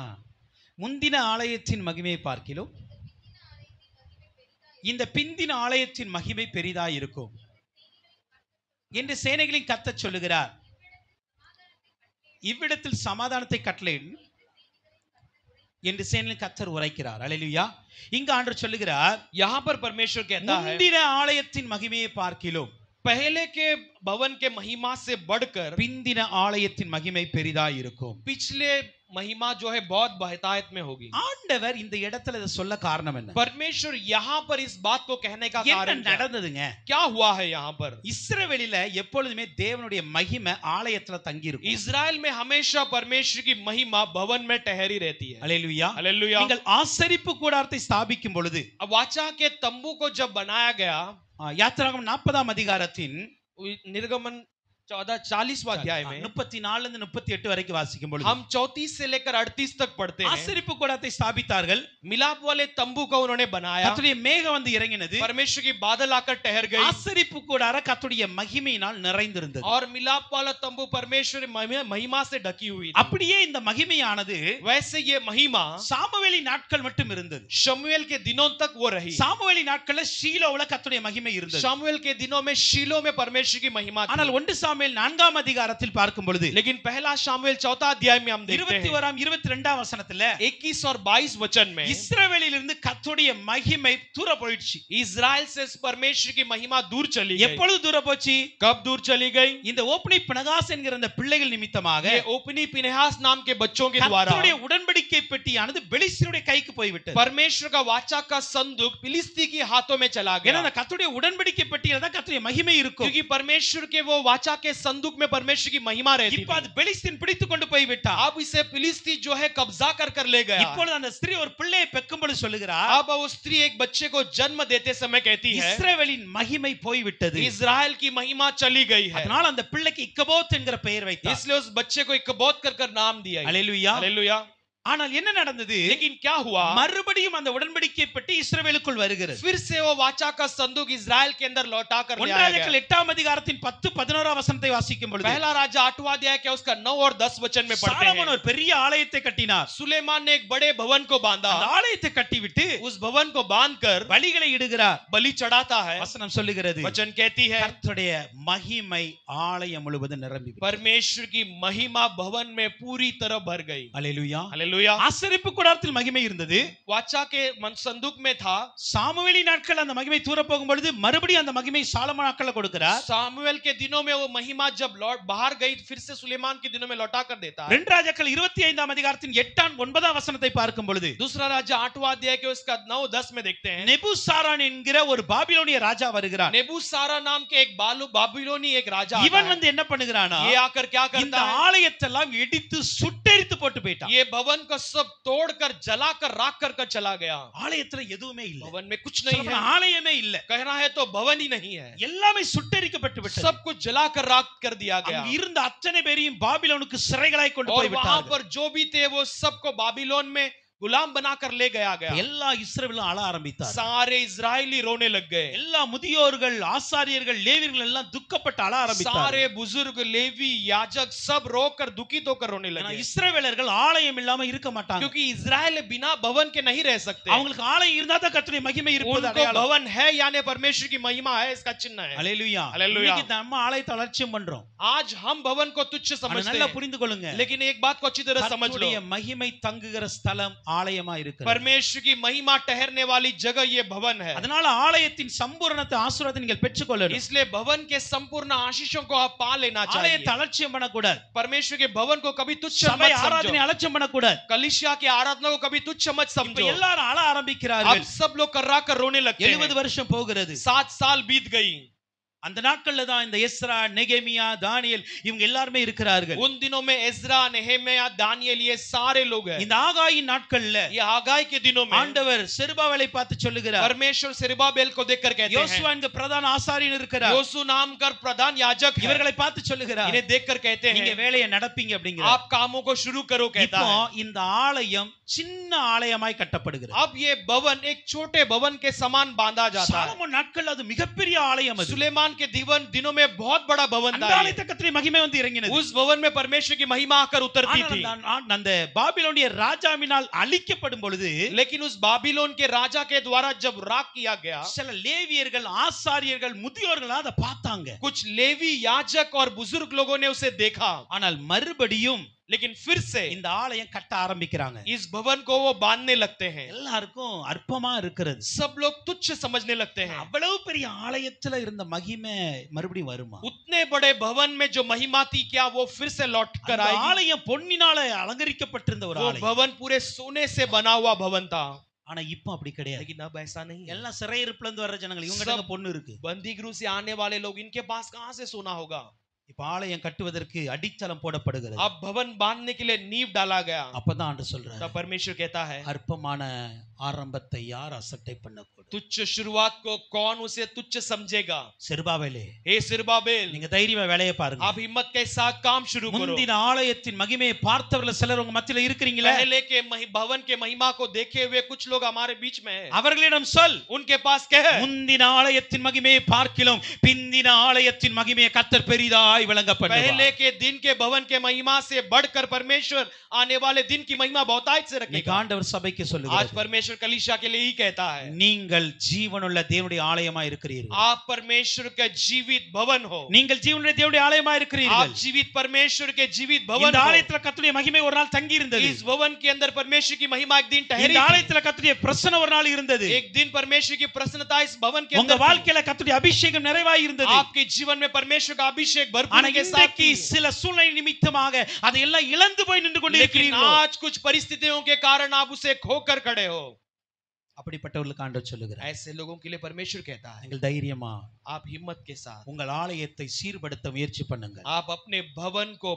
முந்தின ஆலயத்தின் மகிமையை பார்க்கிலும் இந்த பிந்தின ஆலயத்தின் மகிமை பெரிதாய் இருக்கும் என்று சேனைகளின் கர்த்தர் சொல்லுகிறார். இவ்விடத்தில் சமாதானத்தை கட்டளையிடு என்று சேனைகளின் கர்த்தர் உரைக்கிறார். அல்லேலூயா. இங்க ஆண்டவர் சொல்லுகிறார், यहाँ पर परमेश्वर कहता है முந்தின ஆலயத்தின் மகிமையை பார்க்கிலும் पहले के भवन के महिमा से बढ़कर பிந்தின ஆலயத்தின் மகிமை பெரிதாய் இருக்கும். पिछले महिमा जो है बहुत बहुतायत में होगी. ஆண்டவர் இந்த இடத்துல இதை சொல்ல காரணம் என்ன? परमेश्वर यहाँ पर इस बात को कहने का என்ன कारण क्या? நடந்ததுங்க? क्या हुआ है यहाँ पर? இஸ்ரவேலில எப்பொழுதுமே தேவனுடைய மகிமை ஆலயத்துல தங்கி இருக்கும். इजराइल में हमेशा परमेश्वर की महिमा भवन में ठहरी रहती है. அல்லேலூயா. हालेलुया. நீங்கள் ஆசரிப்பு கூடாரத்தை ஸ்தாபிக்கும் பொழுது अब वाचा के तंबू को जब बनाया गया, யாத்திராகமம் 40ஆம் அதிகாரத்தின் निर्गमन 14-40वां अध्याय में 34 இருந்து 38 வரைக்கும் வாசிக்கும் பொழுது हम 34 से लेकर 38 तक पढ़ते हैं. ஆசரிப்பு கூடாரத்தை ஸ்தாபித்தார்கள். मिलाप वाले तंबू को उन्होंने बनाया. கர்த்தருடைய மேகம் வந்து இறங்கினது. परमेश्वर की बादल आकर ठहर गई ஆசரிப்பு கூடாரம் கர்த்தருடைய மகிமையினால் நிறைந்திருந்தது. और मिलाप वाला तंबू परमेश्वर की महिमा से ढकी हुई थी. அப்படியே இந்த மகிமையானது वैसे ये महिमा சாமுவேலின் நாட்கள் மட்டும் இருந்தது. शमूएल के दिनों तक वो रही. சாமுவேலின் நாட்கள்ல ஷீலோவுல கர்த்தருடைய மகிமை இருந்தது. शमूएल के दिनों में शीलो में परमेश्वर की महिमा थी. ஆனால் 1 சாமுவேல் 4ஆம் அதிகாரத்தில் பார்க்கும் பொழுது लेकिन पहला शामुएल 4 अध्याय में हम देखते हैं 21ஆம் 22ஆம் வசனத்துல 21 और 22 वचन में இஸ்ரவேலிலிருந்து கர்த்தருடைய மகிமை தூர போயிடுச்சு. इजराइल से परमेश्वर की महिमा दूर चली गई. எப்பொழுது தூர போச்சு? कब दूर चली गई? இந்த ஓப்னி பினகாஸ் என்கிற அந்த பிள்ளைகள் நிமித்தமாக ये ओपनी पिनहास नाम के बच्चों के द्वारा கர்த்தருடைய உடன்படிக்கை பெட்டியானது பெலிஸ்தருடைய கைக்கு போய் விட்டது. परमेश्वर का वाचा का संदूक फिलिस्ती के हाथों में चला ஏன்னா गया. அந்த கர்த்தருடைய உடன்படிக்கை பெட்டியில தான் கர்த்தருடைய மகிமை இருக்கும். क्योंकि परमेश्वर के वो वाचा के संदूक में परमेश्वर की महिमा रहती இப்ப थी. அது பெலிஸ்தீன் பிடித்து கொண்டு போய் விட்டா. अब इसे फिलिस्ती जो है कब्जा कर ले गया. இப்பொழுது அந்த ஸ்திரீ ஒரு பிள்ளையை பெக்கும்போது சொல்லுகிறார், अब वो स्त्री एक बच्चे को जन्म देते समय कहती है இஸ்ரவேலின் மகிமை போய் விட்டது. इजराइल की महिमा चली गई है. அதனால அந்த பிள்ளைக்கு இக்கபோத் என்கிற பெயர் வைத்தார். इसलिए उस बच्चे को इकबोत कर नाम दिया. அல்லேலூயா. हालेलुया. ஆனால் என்ன நடந்தது? लेकिन क्या हुआ? மறுபடியும் அந்த உடன்படிக்கை பெட்டி இஸ்ரவேலுக்குள் வருகிறது. फिर से वो वाचा का संदूक इजराइल के अंदर लौटा कर ले आया ஒன்றாம் गया. 8ஆம் அதிகாரத்தின் 10-11ஆம் வசனத்தை வாசிக்கும் பொழுது पहला राजा 8वां अध्याय के उसका 9 और 10 वचन में पढ़ते சாலமோன் हैं ஒரு பெரிய ஆலயத்தை கட்டினார். सुलेमान ने एक बड़े भवन को बांधा. அந்த ஆலயத்தை கட்டிவிட்டு उस भवन को बांधकर பலிகளை இடுகிறார். बलि चढ़ाता है. வசனம் சொல்லுகிறது, वचन कहती है கர்த்தருடைய மகிமை ஆலயம் முழுவதும் நிரம்பி விட்டது. परमेश्वर की महिमा भवन में पूरी तरह भर गई. அல்லேலூயா. हालेलुया. ஆசரிப்பு கூடாரத்தில் மகிமை இருந்தது. वाचा के संदूक में था. சாமுவேலின் நாட்கள் அந்த மகிமை தூர போகும் பொழுது மறுபடியும் அந்த மகிமை சாலமோன் நாட்கள்ல கொடுக்கிறார். सामुएल के दिनों में वो महिमा जब लौट बाहर गई फिर से सुलेमान के दिनों में लौटा कर देता है. 2 ராஜாக்கள் 25ஆம் அதிகாரத்தின் 8-9ஆம் வசனத்தை பார்க்கும் பொழுது दूसरा राजा 8वां अध्याय के उसका 9-10 में देखते हैं நெபுசாரான் என்கிற ஒரு பாபிலோனிய ராஜா வருகிறார். नेबूसारा नाम के एक बाबिलोनी एक राजा இவன் आता है. வந்து என்ன பண்ணுகிறானா, ये आकर क्या இந்த करता है? ஆலயத்தெல்லாம் இடித்து சுட்டெரித்து போட்டு போயிட்டான். ये भवन को सब तोड़कर जलाकर राख कर चला गया. ஆலயத்துல எதுவுமே இல்ல. भवन में कुछ नहीं है. ஆலயமே இல்ல. कहना है तो भवन ही नहीं है. எல்லாமே சுட்டெரிக்கப்பட்டு விட்டது. सब कुछ जलाकर राख कर दिया गया. அங்க இருந்த அத்தனை பேரையும் பாபிலோனுக்கு சிறைகளாய் கொண்டு और போய் वहां விட்டார்கள். पर जो भी थे वो सबको बाबिलोन में गुलाम बनाकर ले गया गया। எல்லா இஸ்ரவேலும் அழ ஆரம்பித்தார். सारे इजरायली रोने लग गए। எல்லா முதியோர்கள், ஆசாரியர்கள், லேவியர்கள் எல்லாம் துக்கப்பட்டு அழ ஆரம்பித்தார்கள். सारे बुजुर्ग, लेवी, याजक सब रोकर दुखित होकर रोने लगे। இஸ்ரவேலர்கள் ஆலயம் இல்லாம இருக்க மாட்டாங்க. क्योंकि इजराइल बिना भवन के नहीं रह सकते। அவங்களுக்கு ஆலயம் இருந்தா தான் கர்த்தருடைய மகிமை இருப்பது उनको அடையாளம். भवन है यानी परमेश्वर की महिमा है, इसका चिन्ह है। ஹalleluya. हालेलुया। இன்னைக்கு நம்ம ஆலயத்தை அலட்சியம் பண்றோம். आज हम भवन को तुच्छ समझते நல்லா हैं, புரிந்து கொள்ளுங்க. लेकिन एक बात को अच्छी तरह समझ लो, கர்த்தருடைய மகிமை தங்குகிற ஸ்தலம் ஆலயமா இருக்கிறது. परमेश्वर की महिमा ठहरने वाली जगह ये भवन है। அதனால ஆலயத்தின் சம்பூரணத்தை ஆசீர்வாதத்தை நீங்கள் பெற்றுக்கொள்ளணும். इसलिए भवन के संपूर्ण आशीषों को आप पा लेना चाहिए। ஆலயத்தை அலட்சியம் பண்ணக்கூடாது. परमेश्वर के भवन को कभी तुच्छ சபை मत ஆராதனை समझो। அலட்சியம் பண்ணக்கூடாது. कलीसिया की आराधना को कभी तुच्छ मत இப்ப समझो। எல்லாரும் அழ अब ஆரம்பிக்கிறார்கள். सब लोग कर्रा कर रोने लगते 70 हैं। வருஷம் போகிறது. 7 साल बीत गई। அந்த நாட்கள்ல தான் இந்த எஸ்ரா, நெகேமியா, தானியேல் இவங்க எல்லாரும் இருக்கிறார்கள். उन दिनों में इस्रा, नेहेमिया, दानियेल ये सारे लोग हैं। இந்த ஆகாயின் நாட்கள்ல ये आगाई के दिनों में ஆண்டவர் செருபாவேலை பார்த்து சொல்லுகிறார். परमेश्वर सेरुब्बाबेल को देखकर कहते हैं, யோசுவா என்கிற பிரதான ஆசாரியன் இருக்கிறார். योसू नाम कर प्रधान याजक है, இவர்களை பார்த்து சொல்லுகிறார், इन्हें देखकर कहते நீங்க हैं வேலையை நடப்பீங்க அப்படிங்கிறார். आप कामों को शुरू करो कहता இப்போ है। இந்த ஆலயம் சின்ன ஆலயமாய் கட்டப்படுகிறது. अब ये भवन एक छोटे भवन के समान बांधा जाता है। சாலமோன் நாட்கள் அது மிகப்பெரிய ஆலயம். அது सुलेमान के दिनों में बहुत बड़ा भवन அந்த था ये। ஆலயத்தை கர்த்தருடைய மகிமை வந்து இறங்கினது. उस भवन में परमेश्वर की महिमा आकर उतरती थी। அந்த பாபிலோனிய ராஜாவினால் அழிக்கப்படும் பொழுது, लेकिन उस बाबिलोन के राजा के द्वारा जब राख किया गया, சில லேவியர்கள், ஆசாரியர்கள், முதியோர்கள் அதை பார்த்தாங்க. कुछ लेवी, याजक और बुजुर्ग लोगों ने उसे देखा। ஆனால் மறுபடியும் लेकिन फिर से இந்த ஆலயம் கட்ட ஆரம்பிக்கிறாங்க. इस भवन को वो बांधने लगते हैं। எல்லாருக்கும் அற்பமா இருக்கிறது. सब लोग तुच्छ समझने लगते हैं। அவ்வளவு பெரிய ஆலயத்துல இருந்த மகிமை மறுபடியும் வருமா? उतने बड़े भवन में जो महिमा थी, क्या वो फिर से लौट कर அந்த आएगी? ஆலயம் பொன்னினால அலங்கரிக்கப்பட்டிருந்த ஒரு वो ஆலயம். भवन पूरे सोने से बना हुआ भवन था। ஆனா இப்போ அப்படி கிடையாது. लेकिन अब ऐसा नहीं है। எல்லாம் சிறையிருப்புல இருந்து வர்ற ஜனங்கள், இவங்க பொண்ணு இருக்கு. बंदी गृह से आने वाले लोग, इनके पास कहां से सोना होगा? இப்ப ஆலயம் கட்டுவதற்கு அடித்தளம் போடப்படுகிறது. अब भवन बांधने के लिए नींव डाला गया। அப்பதான் ஆண்டு சொல்றாரு, तब परमेश्वर कहता है, அற்பமான ஆரம்பத்தை யார் அசட்டை பண்ணக்கூடும்? तुच्छ शुरुआत को कौन उसे तुच्छ समझेगा? செருபாவேலே, हे सिरबाबेल, நீங்க தைரியமா வேலையை பாருங்க. आप हिम्मत के साथ काम शुरू करो। முந்தின ஆலயத்தின் மகிமையை பார்த்தவர்கள் சிலர் உங்க மத்தியில இருக்கிறீங்களா? पहले के भवन के महिमा को देखे हुए कुछ लोग हमारे बीच में हैं। அவர்களிடம் சொல், उनके पास कह, முந்தின ஆலயத்தின் மகிமையை பார்க்கிலும் பிந்தின ஆலயத்தின் மகிமையை கர்த்தர் பெரிதாய் விளங்க பண்ணுவார். पहले के दिन के भवन के महिमा से बढ़कर परमेश्वर आने वाले दिन की महिमा बहुतायत से रखेगा। ஆண்டவர் சபைக்கு आज சொல்லுகிறார், परमेश्वर कलीसिया के लिए ही कहता है, நீங்கள் ஜீவனுள்ள தேவனுடைய ஆலயமா இருக்கிறீர்கள். आप परमेश्वर के जीवित भवन हो। நீங்கள் ஜீவனுள்ள தேவனுடைய ஆலயமா இருக்கிறீர்கள். आप जीवित परमेश्वर के जीवित भवन இந்த हो। ஆலயத்துல கர்த்தருடைய மகிமை ஒரு நாள் தங்கி இருந்தது. इस भवन के अंदर परमेश्वर की महिमा एक दिन ठहरी இந்த थी। ஆலயத்துல கர்த்தருடைய பிரசன்னம் ஒரு நாள் இருந்தது. एक दिन परमेश्वर की प्रसन्नता इस भवन के உங்க अंदर थी। வாழ்க்கையில கர்த்தருடைய அபிஷேகம் நிறைவாய் இருந்தது. आपके जीवन में परमेश्वर का अभिषेक ஆனா भरपूर के साथ இன்றைக்கு थी। சில சூழ்நிலை நிமித்தமாக அதையெல்லாம் இழந்து போய் நின்று लेकिन கொண்டிருக்கிறீர்கள். आज कुछ परिस्थितियों के कारण आप उसे खोकर खड़े हो। அப்படிப்பட்டவர்களுக்கு ஆண்டவர் சொல்லுகிறார், ऐसे लोगों के लिए परमेश्वर कहता है, நீங்கள் தைரியமா आप हिम्मत के साथ உங்கள் ஆலயத்தை சீர்படுத்த முயற்சி பண்ணுங்க. आप अपने भवन को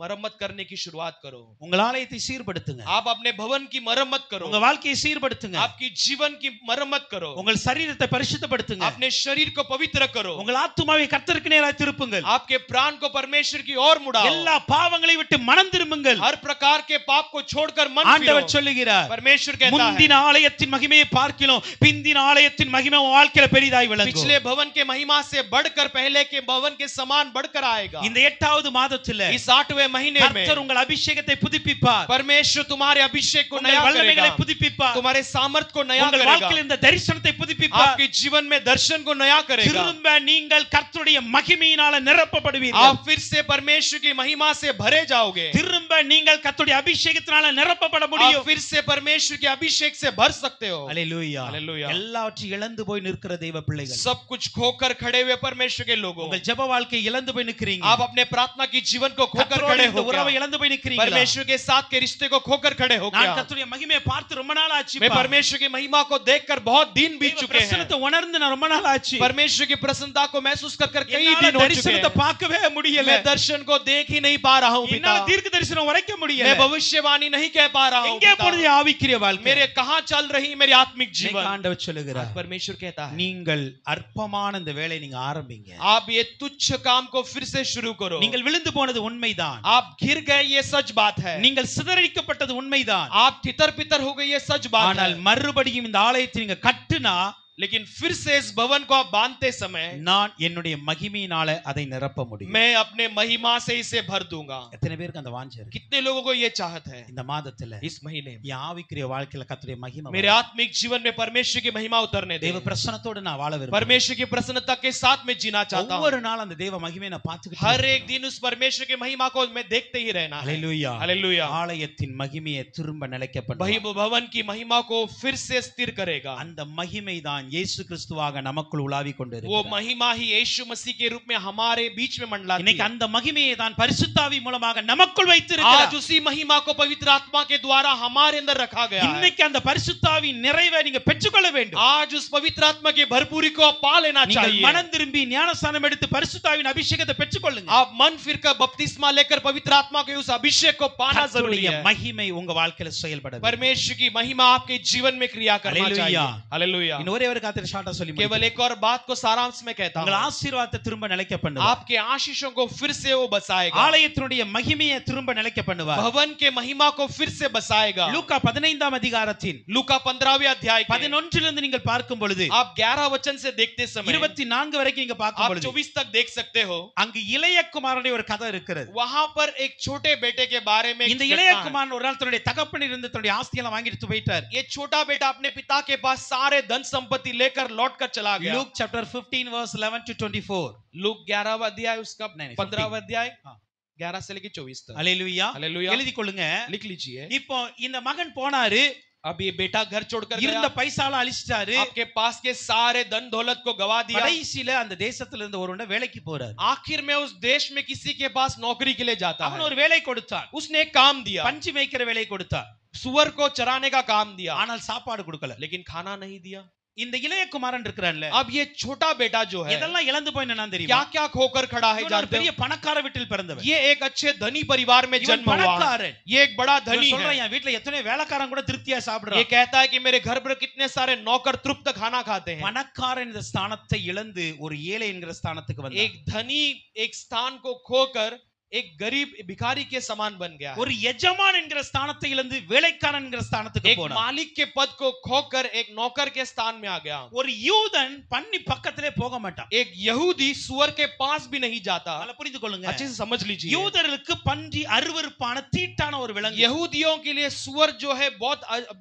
मरम्मत करने की शुरुआत करो। உங்கள் ஆலயத்தை சீர்படுத்துங்க. आप अपने भवन की मरम्मत करो। உங்க வாழ்க்கையை சீர்படுத்துங்க. आपकी जीवन की मरम्मत करो। உங்கள் சரீரத்தை பரிசுத்தப்படுத்துங்க. अपने शरीर को पवित्र करो। உங்கள் ஆத்துமாவை கர்த்தருக்கு நேராக திருப்புங்கள். आपके प्राण को परमेश्वर की ओर मुड़ाओ। எல்லா பாவங்களை விட்டு மனம் திரும்புங்கள். हर प्रकार के पाप को छोड़कर मन फिरो। ஆண்டவர் சொல்லுகிறார், परमेश्वर कहता है, முந்தின ஆலயத்தின் மகிமையை பார்க்கிலும் பிந்தின ஆலயத்தின் மகிமை உன் வாழ்க்கையில பெரிதாய் விளங்கும். पिछले भवन के महिमा से बढ़कर पहले के भवन के समान बढ़कर आएगा। இந்த 8வது மாதத்திலே इस 8वें महीने में கர்த்தர் உங்கள் அபிஷேகத்தை புதுப்பிப்பார். परमेश्वर तुम्हारे अभिषेक को உங்கள் नया வல்லமைகளை करेगा। புதுப்பிப்பார். तुम्हारे सामर्थ्य को नया உங்கள் करेगा। வாழ்க்கையில் இந்த தரிசனத்தை புதுப்பிப்பார். आपके जीवन में दर्शन को नया करेगा। திரும்ப நீங்கள் கர்த்தருடைய மகிமையினால நிரப்பப்படுவீர்கள். आप फिर से परमेश्वर की महिमा से भरे जाओगे। திரும்ப நீங்கள் கர்த்தருடைய அபிஷேகத்தினால நிரப்பப்பட आप முடியும். फिर से परमेश्वर के अभिषेक से भर सकते हो। அல்லேலூயா. அல்லேலூயா. எல்லாவற்றையும் இழந்து போய் நிற்கிற தெய்வ பிள்ளைகள், सब कुछ खोकर खड़े हुए परमेश्वर के लोगों, உங்கள் ஜெப வாழ்க்கையை இழந்து போய் நிக்கிறீங்க. आप अपने प्रार्थना की जीवन को खोकर கர்த்தரோடு खड़े இந்த हो உறவை क्या? இழந்து போய் நிக்கிறீங்க. परमेश्वर के साथ के रिश्ते को खोकर खड़े हो நான் क्या? கர்த்தருடைய மகிமையை பார்த்து ரொம்ப நாள் ஆச்சு. मैं परमेश्वर की महिमा को देखकर बहुत दिन बीत चुके हैं। பிரசன்னத்தை உணர்ந்து நான் ரொம்ப நாள் ஆச்சு. परमेश्वर की प्रसन्नता को महसूस कर कर कई என்னால दिन हो चुके தரிசனத்தை हैं। பார்க்கவே முடியல. मैं दर्शन को देख ही नहीं पा रहा हूँ पिता। என்னால தீர்க்க தரிசனம் உரைக்க முடியல. मैं भविष्यवाणी नहीं कह पा रहा हूँ எங்கே पिता। போனது ஆவிக்குரிய வாழ்க்கை? मेरे कहाँ चल रही नहीं मेरी आत्मिक இன்னைக்கு जीवन। ஆண்டவர் சொல்லுகிறார், आज परमेश्वर कहता है நீங்கள் அற்பமான இந்த வேலையை நீங்க ஆரம்பிங்க. आप ये तुच्छ काम को फिर से शुरू करो। நீங்கள் விழுந்து போனது உண்மைதான், आप गिर गए ये सच बात है, நீங்கள் சிதறடிக்கப்பட்டது உண்மைதான். आप तितर पितर हो गए ये सच बात है, ஆனால் மறுபடியும் இந்த ஆலயத்தை நீங்க கட்டுனா लेकिन फिर से इस भवन को आप बांधते समय நான் என்னுடைய மகிமையினால அதை நிரப்ப முடியும். मैं अपने महिमा से इसे भर दूंगा। எத்தனை பேருக்கு அந்த வாஞ்சை இருக்கு? कितने लोगों को ये चाहत है இந்த மாதத்துல इस महीने में என் ஆவிக்குரிய வாழ்க்கையில கர்த்தருடைய மகிமை मेरे आत्मिक जीवन में परमेश्वर की महिमा उतरने दे। தேவ பிரசன்னத்தோடு நான் வாழ விரும்புகிறேன். परमेश्वर की प्रसन्नता के साथ में जीना चाहता हूँ। ஒவ்வொரு நாள் அந்த தேவ மகிமையை நான் பார்த்துக்கிட்டே हर एक இருக்கணும். दिन उस परमेश्वर की महिमा को मैं देखते ही रहना है। ஹல்லேலூயா. हालेलुया। ஆலயத்தின் மகிமையை திரும்ப நிலைக்கப்படுவார். वही भवन की महिमा को फिर से स्थिर करेगा। அந்த மகிமை தான் இயேசு கிறிஸ்துவாக நமக்குள் உலாவி वो கொண்டிருக்கிறார். महिमा ही यीशु मसीह के रूप में हमारे बीच में मंडलाती இன்னைக்கு है। அந்த மகிமையை தான் பரிசுத்தாவி மூலமாக நமக்குள் आज வைத்திருக்கிறார். उसी महिमा को पवित्र आत्मा के द्वारा हमारे अंदर रखा गया है। இன்னைக்கு அந்த பரிசுத்தாவி நிறைவை நீங்க பெற்றுக்கொள்ள வேண்டும். आज उस पवित्र आत्मा की भरपूरी को आप पा लेना நீங்கள் चाहिए। மனம் திரும்பி ஞானஸ்நானம் எடுத்து பரிசுத்தாவின் அபிஷேகத்தை பெற்றுக்கொள்ளுங்க. आप मन फिरकर बपतिस्मा लेकर पवित्र आत्मा के उस अभिषेक को पाना जरूरी கர்த்தருடைய है। மகிமை உங்க வாழ்க்கையில செயல்பட வேண்டும். परमेश्वर की महिमा आपके जीवन में क्रिया करना चाहिए। हालेलुया। हालेलुया। இன்னும் ஒரே ஒரு காரியத்தை ஷார்ட்டா சொல்லி केवल முடிக்கிறேன். एक और बात को सारांश में कहता உங்கள் हूं, ஆசீர்வாதத்தை திரும்ப நிலைக்க பண்ணுவார். आपके आशीषों को फिर से वो बसाएगा। ஆலயத்தினுடைய மகிமையை திரும்ப நிலைக்க பண்ணுவார். भवन के महिमा को फिर से बसाएगा। லூக்கா 15ஆம் அதிகாரத்தின் लूका 15वें अध्याय के 11 இலிருந்து நீங்கள் பார்க்கும் பொழுது आप 11 वचन से देखते समय 24 வரைக்கும் நீங்க பார்க்கும் आप பொழுது 24 तक देख सकते हो। அங்கு இளைய குமாரனுடைய ஒரு கதை இருக்கிறது. वहां पर एक छोटे बेटे के बारे में இந்த एक இளைய घटना है। குமாரன் ஒரு நாள் தன்னுடைய தகப்பன் இருந்து தன்னுடைய ஆஸ்தியெல்லாம் வாங்கிட்டு போயிட்டார். ये छोटा बेटा अपने पिता के पास सारे धन संपत्ति लेकर लौट कर चला गया। Luke chapter 15 verse 11 to 24. Look 11वां अध्याय उसका नहीं, 15वां अध्याय हाँ। 11 से लेकर 24 तक। அல்லேலூயா. हालेलुया। எழுதி கொள்ளுங்க. लिख लीजिए। இப்போ இந்த மகன் போனாரு, अब ये बेटा घर छोड़कर இருந்த गया, பைசால அழிச்சிட்டாரு. आपके पास के सारे धन दौलत को गवा दिया। கடைசில அந்த தேசத்துல இருந்து ஒருவன வேலைக்கு போறாரு. आखिर में उस देश में किसी के पास नौकरी के लिए जाता அவன் है। ஒரு வேலை கொடுத்தான். उसने एक काम दिया, பஞ்சு மேய்க்கிற வேலை கொடுத்தான். सुअर को चराने का काम दिया, ஆனால் சாப்பாடு கொடுக்கல. लेकिन खाना नहीं दिया। இந்த இளைய குமாரன் இருக்கிறான்ல, अब ये छोटा बेटा जो है இதெல்லாம் இழந்து போய் என்னன்னு தெரியுமா? क्या क्या खोकर खड़ा है இவன் ஒரு जानते பெரிய हो? பணக்கார வீட்டில் பிறந்தவன். ये एक अच्छे धनी परिवार में இவன் जन्म हुआ। பணக்காரன். ये एक बड़ा இவன் धनी சொல்றான், है। என் வீட்ல எத்தனை வேலைக்காரன் கூட திருப்தியா ये சாப்பிடுறான். कहता है कि मेरे घर पर कितने सारे नौकर तृप्त खाना खाते हैं। பணக்காரன் இந்த ஸ்தானத்தை இழந்து ஒரு ஏழை என்கிற ஸ்தானத்துக்கு வந்தான். एक धनी एक स्थान को खोकर एक गरीब भिखारी के समान बन गया है। ஒரு எஜமான் என்கிற ஸ்தானத்தை இழந்து வேலைக்காரன் என்கிற ஸ்தானத்துக்கு एक போனான். मालिक के पद को खोकर एक नौकर के स्थान में आ गया। ஒரு யூதன் பன்னி பக்கத்திலே போக மாட்டான். एक यहूदी सुअर के पास भी नहीं जाता। அதல புரிந்து கொள்ளுங்க. अच्छे से समझ लीजिए। யூதர்களுக்கு பன்றி அருவருப்பான தீட்டான ஒரு விலங்கு. यहूदियों के लिए सुअर जो है बहुत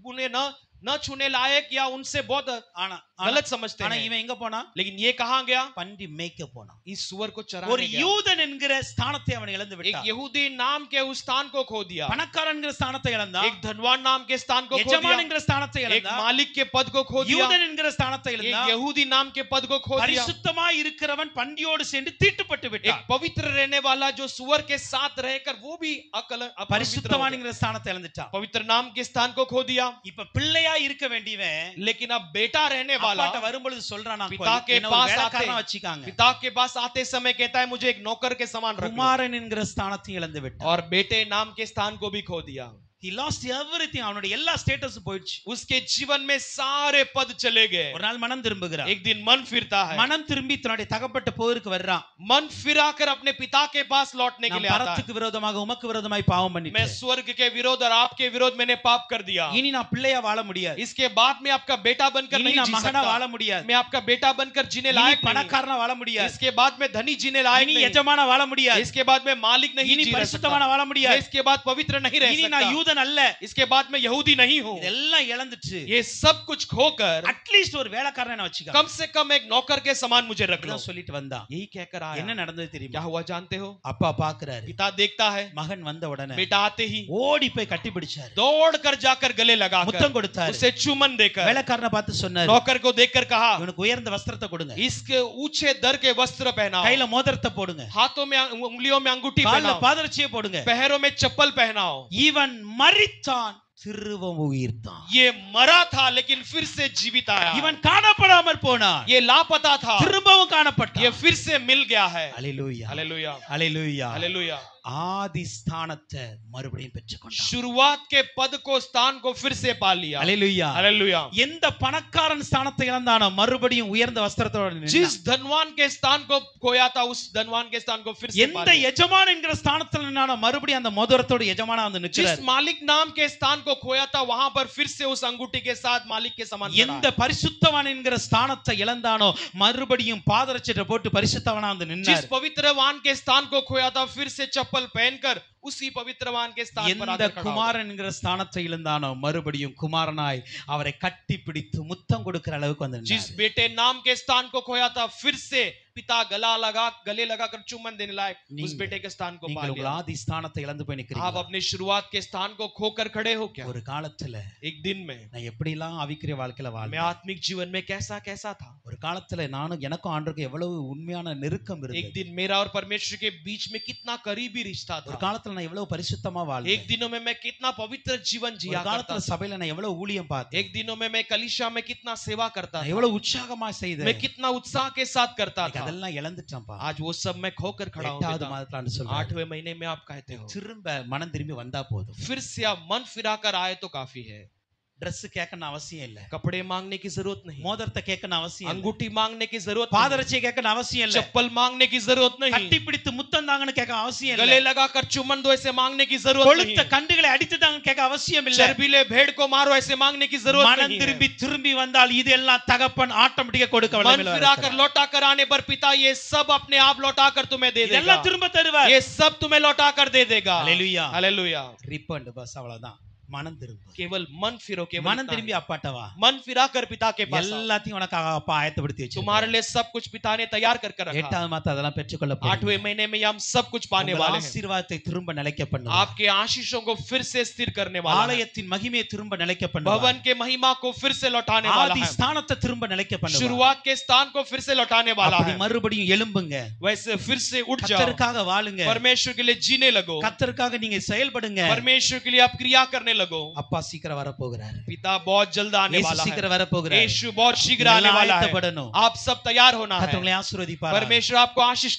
उन्हें न छूने लायक या उनसे बहुत ஆனா गलत समझते ஆனா हैं। இவன் எங்க போனா? लेकिन ये कहां गया? பன்றி மேய்க்க போனான். इस सुअर को ஒரு चराने गया। யூதன் என்கிற ஸ்தானத்தை அவன் இழந்து एक விட்டான். यहूदी नाम के उस स्थान को खो दिया। பணக்காரன் என்கிற ஸ்தானத்தை இழந்தான். एक धनवान नाम के स्थान को खो எஜமான் दिया। என்கிற ஸ்தானத்தை एक இழந்தான். मालिक के पद को खो दिया। யூதன் என்கிற ஸ்தானத்தை एक இழந்தான். यहूदी नाम के पद को खो दिया। பரிசுத்தமாய் இருக்கிறவன் பன்றியோடு சேர்ந்து தீட்டுப்பட்டு एक விட்டான். पवित्र रहने वाला जो सुअर के साथ रहकर वो भी अपवित्र பரிசுத்தவான் हो என்கிற ஸ்தானத்தை இழந்துட்டான். गया। पवित्र नाम के स्थान को खो दिया। இப்ப பிள்ளையா இருக்க வேண்டியவன் लेकिन अब बेटा रहने वाला அப்பாட்ட வரும்பொழுது சொல்றான், நான் पिता के என்ன ஒரு पास வேலைக்காரனா आते வச்சுக்காங்க. पिता के पास आते समय कहता है मुझे एक नौकर के समान रख लो। குமாரன் என்கிற ஸ்தானத்தை இழந்து விட்டான். और बेटे नाम के स्थान को भी खो दिया। he lost everything. அவனுடைய எல்லா ஸ்டேட்டஸும் போயிடுச்சு. उसके जीवन में सारे पद चले गए। ஒரு நாள் மனம் திரும்புகிறான். एक दिन मन फिरता है। மனம் திரும்பி தன்னுடைய தகப்பட்ட போருக்கு வர்றான். मन फिराकर अपने पिता के पास लौटने के நான் लिए आता है। பரத்துக்கு விரோதமாக உமக்கு விரோதமாய் பாவம் मैं பண்ணிட்டேன். स्वर्ग के विरोध और आपके विरोध मैंने पाप कर दिया। இனி நான் பிள்ளையா வாழ முடியாது. इसके बाद में आपका बेटा बनकर இனி नहीं நான் जी மகனா सकता। வாழ முடியாது. मैं आपका बेटा बनकर जीने இனி लायक नहीं। பணக்காரனா வாழ முடியாது. इसके बाद में धनी जीने लायक இனி नहीं। எஜமானா வாழ முடியாது. इसके बाद में मालिक नहीं இனி जी रह सकता। பரிசுத்தவானா வாழ मैं முடியாது. इसके बाद पवित्र नहीं रह இனி நான் सकता। யூதன் அல்ல. इसके बाद में यहूदी नहीं हूँ। இதெல்லாம் இழந்துச்சு. ये सब कुछ खोकर அட்லீஸ்ட் ஒரு வேலைக்காரனை வச்சுக்க. कम से कम एक नौकर के समान मुझे रख लो। இதான் சொல்லிட்டு வந்தான். यही कहकर என்ன आया। நடந்தது क्या தெரியுமா? हुआ जानते हो? அப்பா பாக்குறாரு. पिता देखता है। மகன் வந்த உடனே बेटा आते ही ஓடி போய் கட்டி பிடிச்சாரு. दौड़ कर जाकर गले लगाकर முத்தம் கொடுத்தாரு. उसे चुमन देकर வேலைக்காரனை பார்த்து சொன்னாரு, नौकर को देखकर कहा இவனுக்கு உயர்ந்த வஸ்திரத்தை கொடுங்க. इसके ऊंचे दर के वस्त्र पहनाओ। கையில மோதிரத்தை போடுங்க. हाथों में उंगलियों में अंगूठी கால்ல पहनाओ। பாதரட்சியை போடுங்க. पैरों में चप्पल पहनाओ। இவன் மரித்தான், திரும்பவும் உயிர்த்தான். ये मरा था लेकिन फिर से जीवित आया। இவன் காணப்படாமல் போனான், ये लापता था, திரும்பவும் காணப்பட்டான். ये फिर से मिल गया है। Hallelujah, hallelujah hallelujah. हालेलुया। ஆதி ஸ்தானத்தை மறுபடியும் பெற்றுக்கொண்டான். शुरुआत के पद को स्थान को फिर से पा लिया. அல்லேலூயா. हालेलुया. எந்த பணக்காரன் ஸ்தானத்தை இழந்தானோ மறுபடியும் உயர்ந்த வஸ்திரத்தோட நின்னான். जिस धनवान के स्थान को खोया था उस धनवान के स्थान को फिर से पा எந்த लिया. எஜமான் என்கிற ஸ்தானத்துல நின்னானோ மறுபடியும் அந்த மோதிரத்தோட எஜமானா வந்து जिस நிக்கிறார். मालिक नाम के स्थान को खोया था वहां पर फिर से उस अंगूठी के साथ मालिक के समान खड़ा எந்த है. பரிசுத்தவான் என்கிற ஸ்தானத்தை இழந்தானோ மறுபடியும் பாதரட்சை போட்டு பரிசுத்தவனா வந்து जिस நின்னார். पवित्रवान के स्थान को खोया था फिर से चप्पल पहनकर उसी पवित्रवान के स्थान पर எந்த आकर खड़ा हो. குமாரன் என்கிற ஸ்தானத்தை இழந்தானோ மறுபடியும் குமாரனாய் அவரை கட்டி பிடித்து முத்தம் கொடுக்கிற அளவுக்கு வந்து जिस நின்னார். बेटे नाम के स्थान को खोया था फिर से पिता गले लगाकर चुम्बन देने लायक उस बेटे के स्थान को पा நீங்கள் உங்கள் लिया. ஆதி ஸ்தானத்தை இழந்து போய் आप நிக்கிறீங்க. अपने शुरुआत के स्थान को खोकर खड़े हो क्या? ஒரு காலத்துல एक दिन में நான் எப்படிலாம் ஆவிக்குரிய வாழ்க்கையில मैं வாழ்ந்தேன். आत्मिक जीवन में कैसा कैसा था. ஒரு காலத்துல நானும் எனக்கும் ஆண்டவருக்கும் எவ்வளவு உண்மையான நெருக்கம் एक இருந்தது. दिन मेरा और परमेश्वर के बीच में कितना करीबी रिश्ता ஒரு था. காலத்துல நான் எவ்வளவு பரிசுத்தமா एक வாழ்ந்தேன். दिनों में मैं कितना पवित्र जीवन ஒரு जिया करता காலத்துல था. சபையில நான் எவ்வளவு ஊழியம் பார்த்தேன். एक दिनों में मैं कलीसिया में कितना सेवा करता நான் था. எவ்வளவு உற்சாகமா செய்தேன். मैं कितना उत्साह के साथ करता இன்னைக்கு था. அதெல்லாம் இழந்துட்டேன்ப்பா. आज वो सब मैं खोकर खड़ा हूं. 8வது पिता. மாதத்துல சொல்றேன். 8वें महीने में आप कहते हो திரும்ப மனம் திரும்பி வந்தா போதும். फिर से आप मन फिराकर आए तो काफी है. Dress கேட்கணும் அவசியம் இல்ல. कपड़े मांगने की जरूरत नहीं. மோதிரத்தை கேட்கணும் அவசியம் இல்ல. अंगूठी मांगने की जरूरत नहीं. பாதரட்சை கேட்கணும் அவசியம் இல்ல. चप्पल मांगने की जरूरत नहीं. கட்டி பிடித்து முத்தம் தாங்கன்னு கேட்க அவசியம் இல்ல. गले लगाकर चुम्बन दो ऐसे मांगने की जरूरत नहीं. கொழுத்த கண்டுகளை அடித்து தாங்கன்னு கேட்க அவசியம் இல்ல. चर्बीले भेड़ को मारो ऐसे मांगने की जरूरत மனம் नहीं திரும்பி है. திரும்பி வந்தால் இதெல்லாம் தகப்பன் ஆட்டோமேட்டிக்கா கொடுக்க मन வல்லமையுள்ளவர் फिराकर இருக்கிறார். लौटा कर आने पर पिता ये सब अपने आप लौटा कर तुम्हें दे देगा. இதெல்லாம் திரும்ப தருவார். ये सब तुम्हें लौटा कर दे देगा. हालेलुया. हालेलुया. ரிப்பண்ட் பஸ் அவ்வளவுதான். மனம் திரும்பு. केवल मन फिरो. केवल மனம் इतना திரும்பி ही. அப்பாட்ட வா. मन फिराकर पिता के पास आओ. எல்லாத்தையும் உனக்காக அப்பா ஆயத்தப்படுத்தி வச்சிருக்கார். तुम्हारे लिए सब कुछ पिता ने तैयार कर रखा. 8வது மாதம் அதெல்லாம் பெற்றுக்கொள்ள 8वें महीने में हम सब कुछ पाने உங்கள் वाले हैं. ஆசீர்வாதத்தை திரும்ப நிலைக்க பண்ணுவார். आपके आशीषों को फिर से स्थिर करने वाला है. ஆலயத்தின் மகிமையை திரும்ப நிலைக்க பண்ணுவார். भवन के महिमा को फिर से लौटाने वाला ஆதி है. ஸ்தானத்தை திரும்ப நிலைக்க பண்ணுவார். शुरुआत के स्थान को फिर से लौटाने वाला அப்படி है. மறுபடியும் எழும்புங்க. वैसे फिर से उठ जाओ. கர்த்தருக்காக வாழுங்க. परमेश्वर के लिए जीने लगो. கர்த்தருக்காக நீங்க செயல்படுங்க. परमेश्वर के लिए आप क्रिया करने लगो. அப்பா சீக்கிரம் வர போகிறார். पिता बहुत जल्द आने இயேசு वाला है. சீக்கிரம் வர போகிறார். यीशु बहुत शीघ्र आने वाला है. ஆயத்தப்படணும். आप सब तैयार होना கர்த்தர் है. உங்களை ஆசீர்வதிப்பார். परमेश्वर आपको आशीष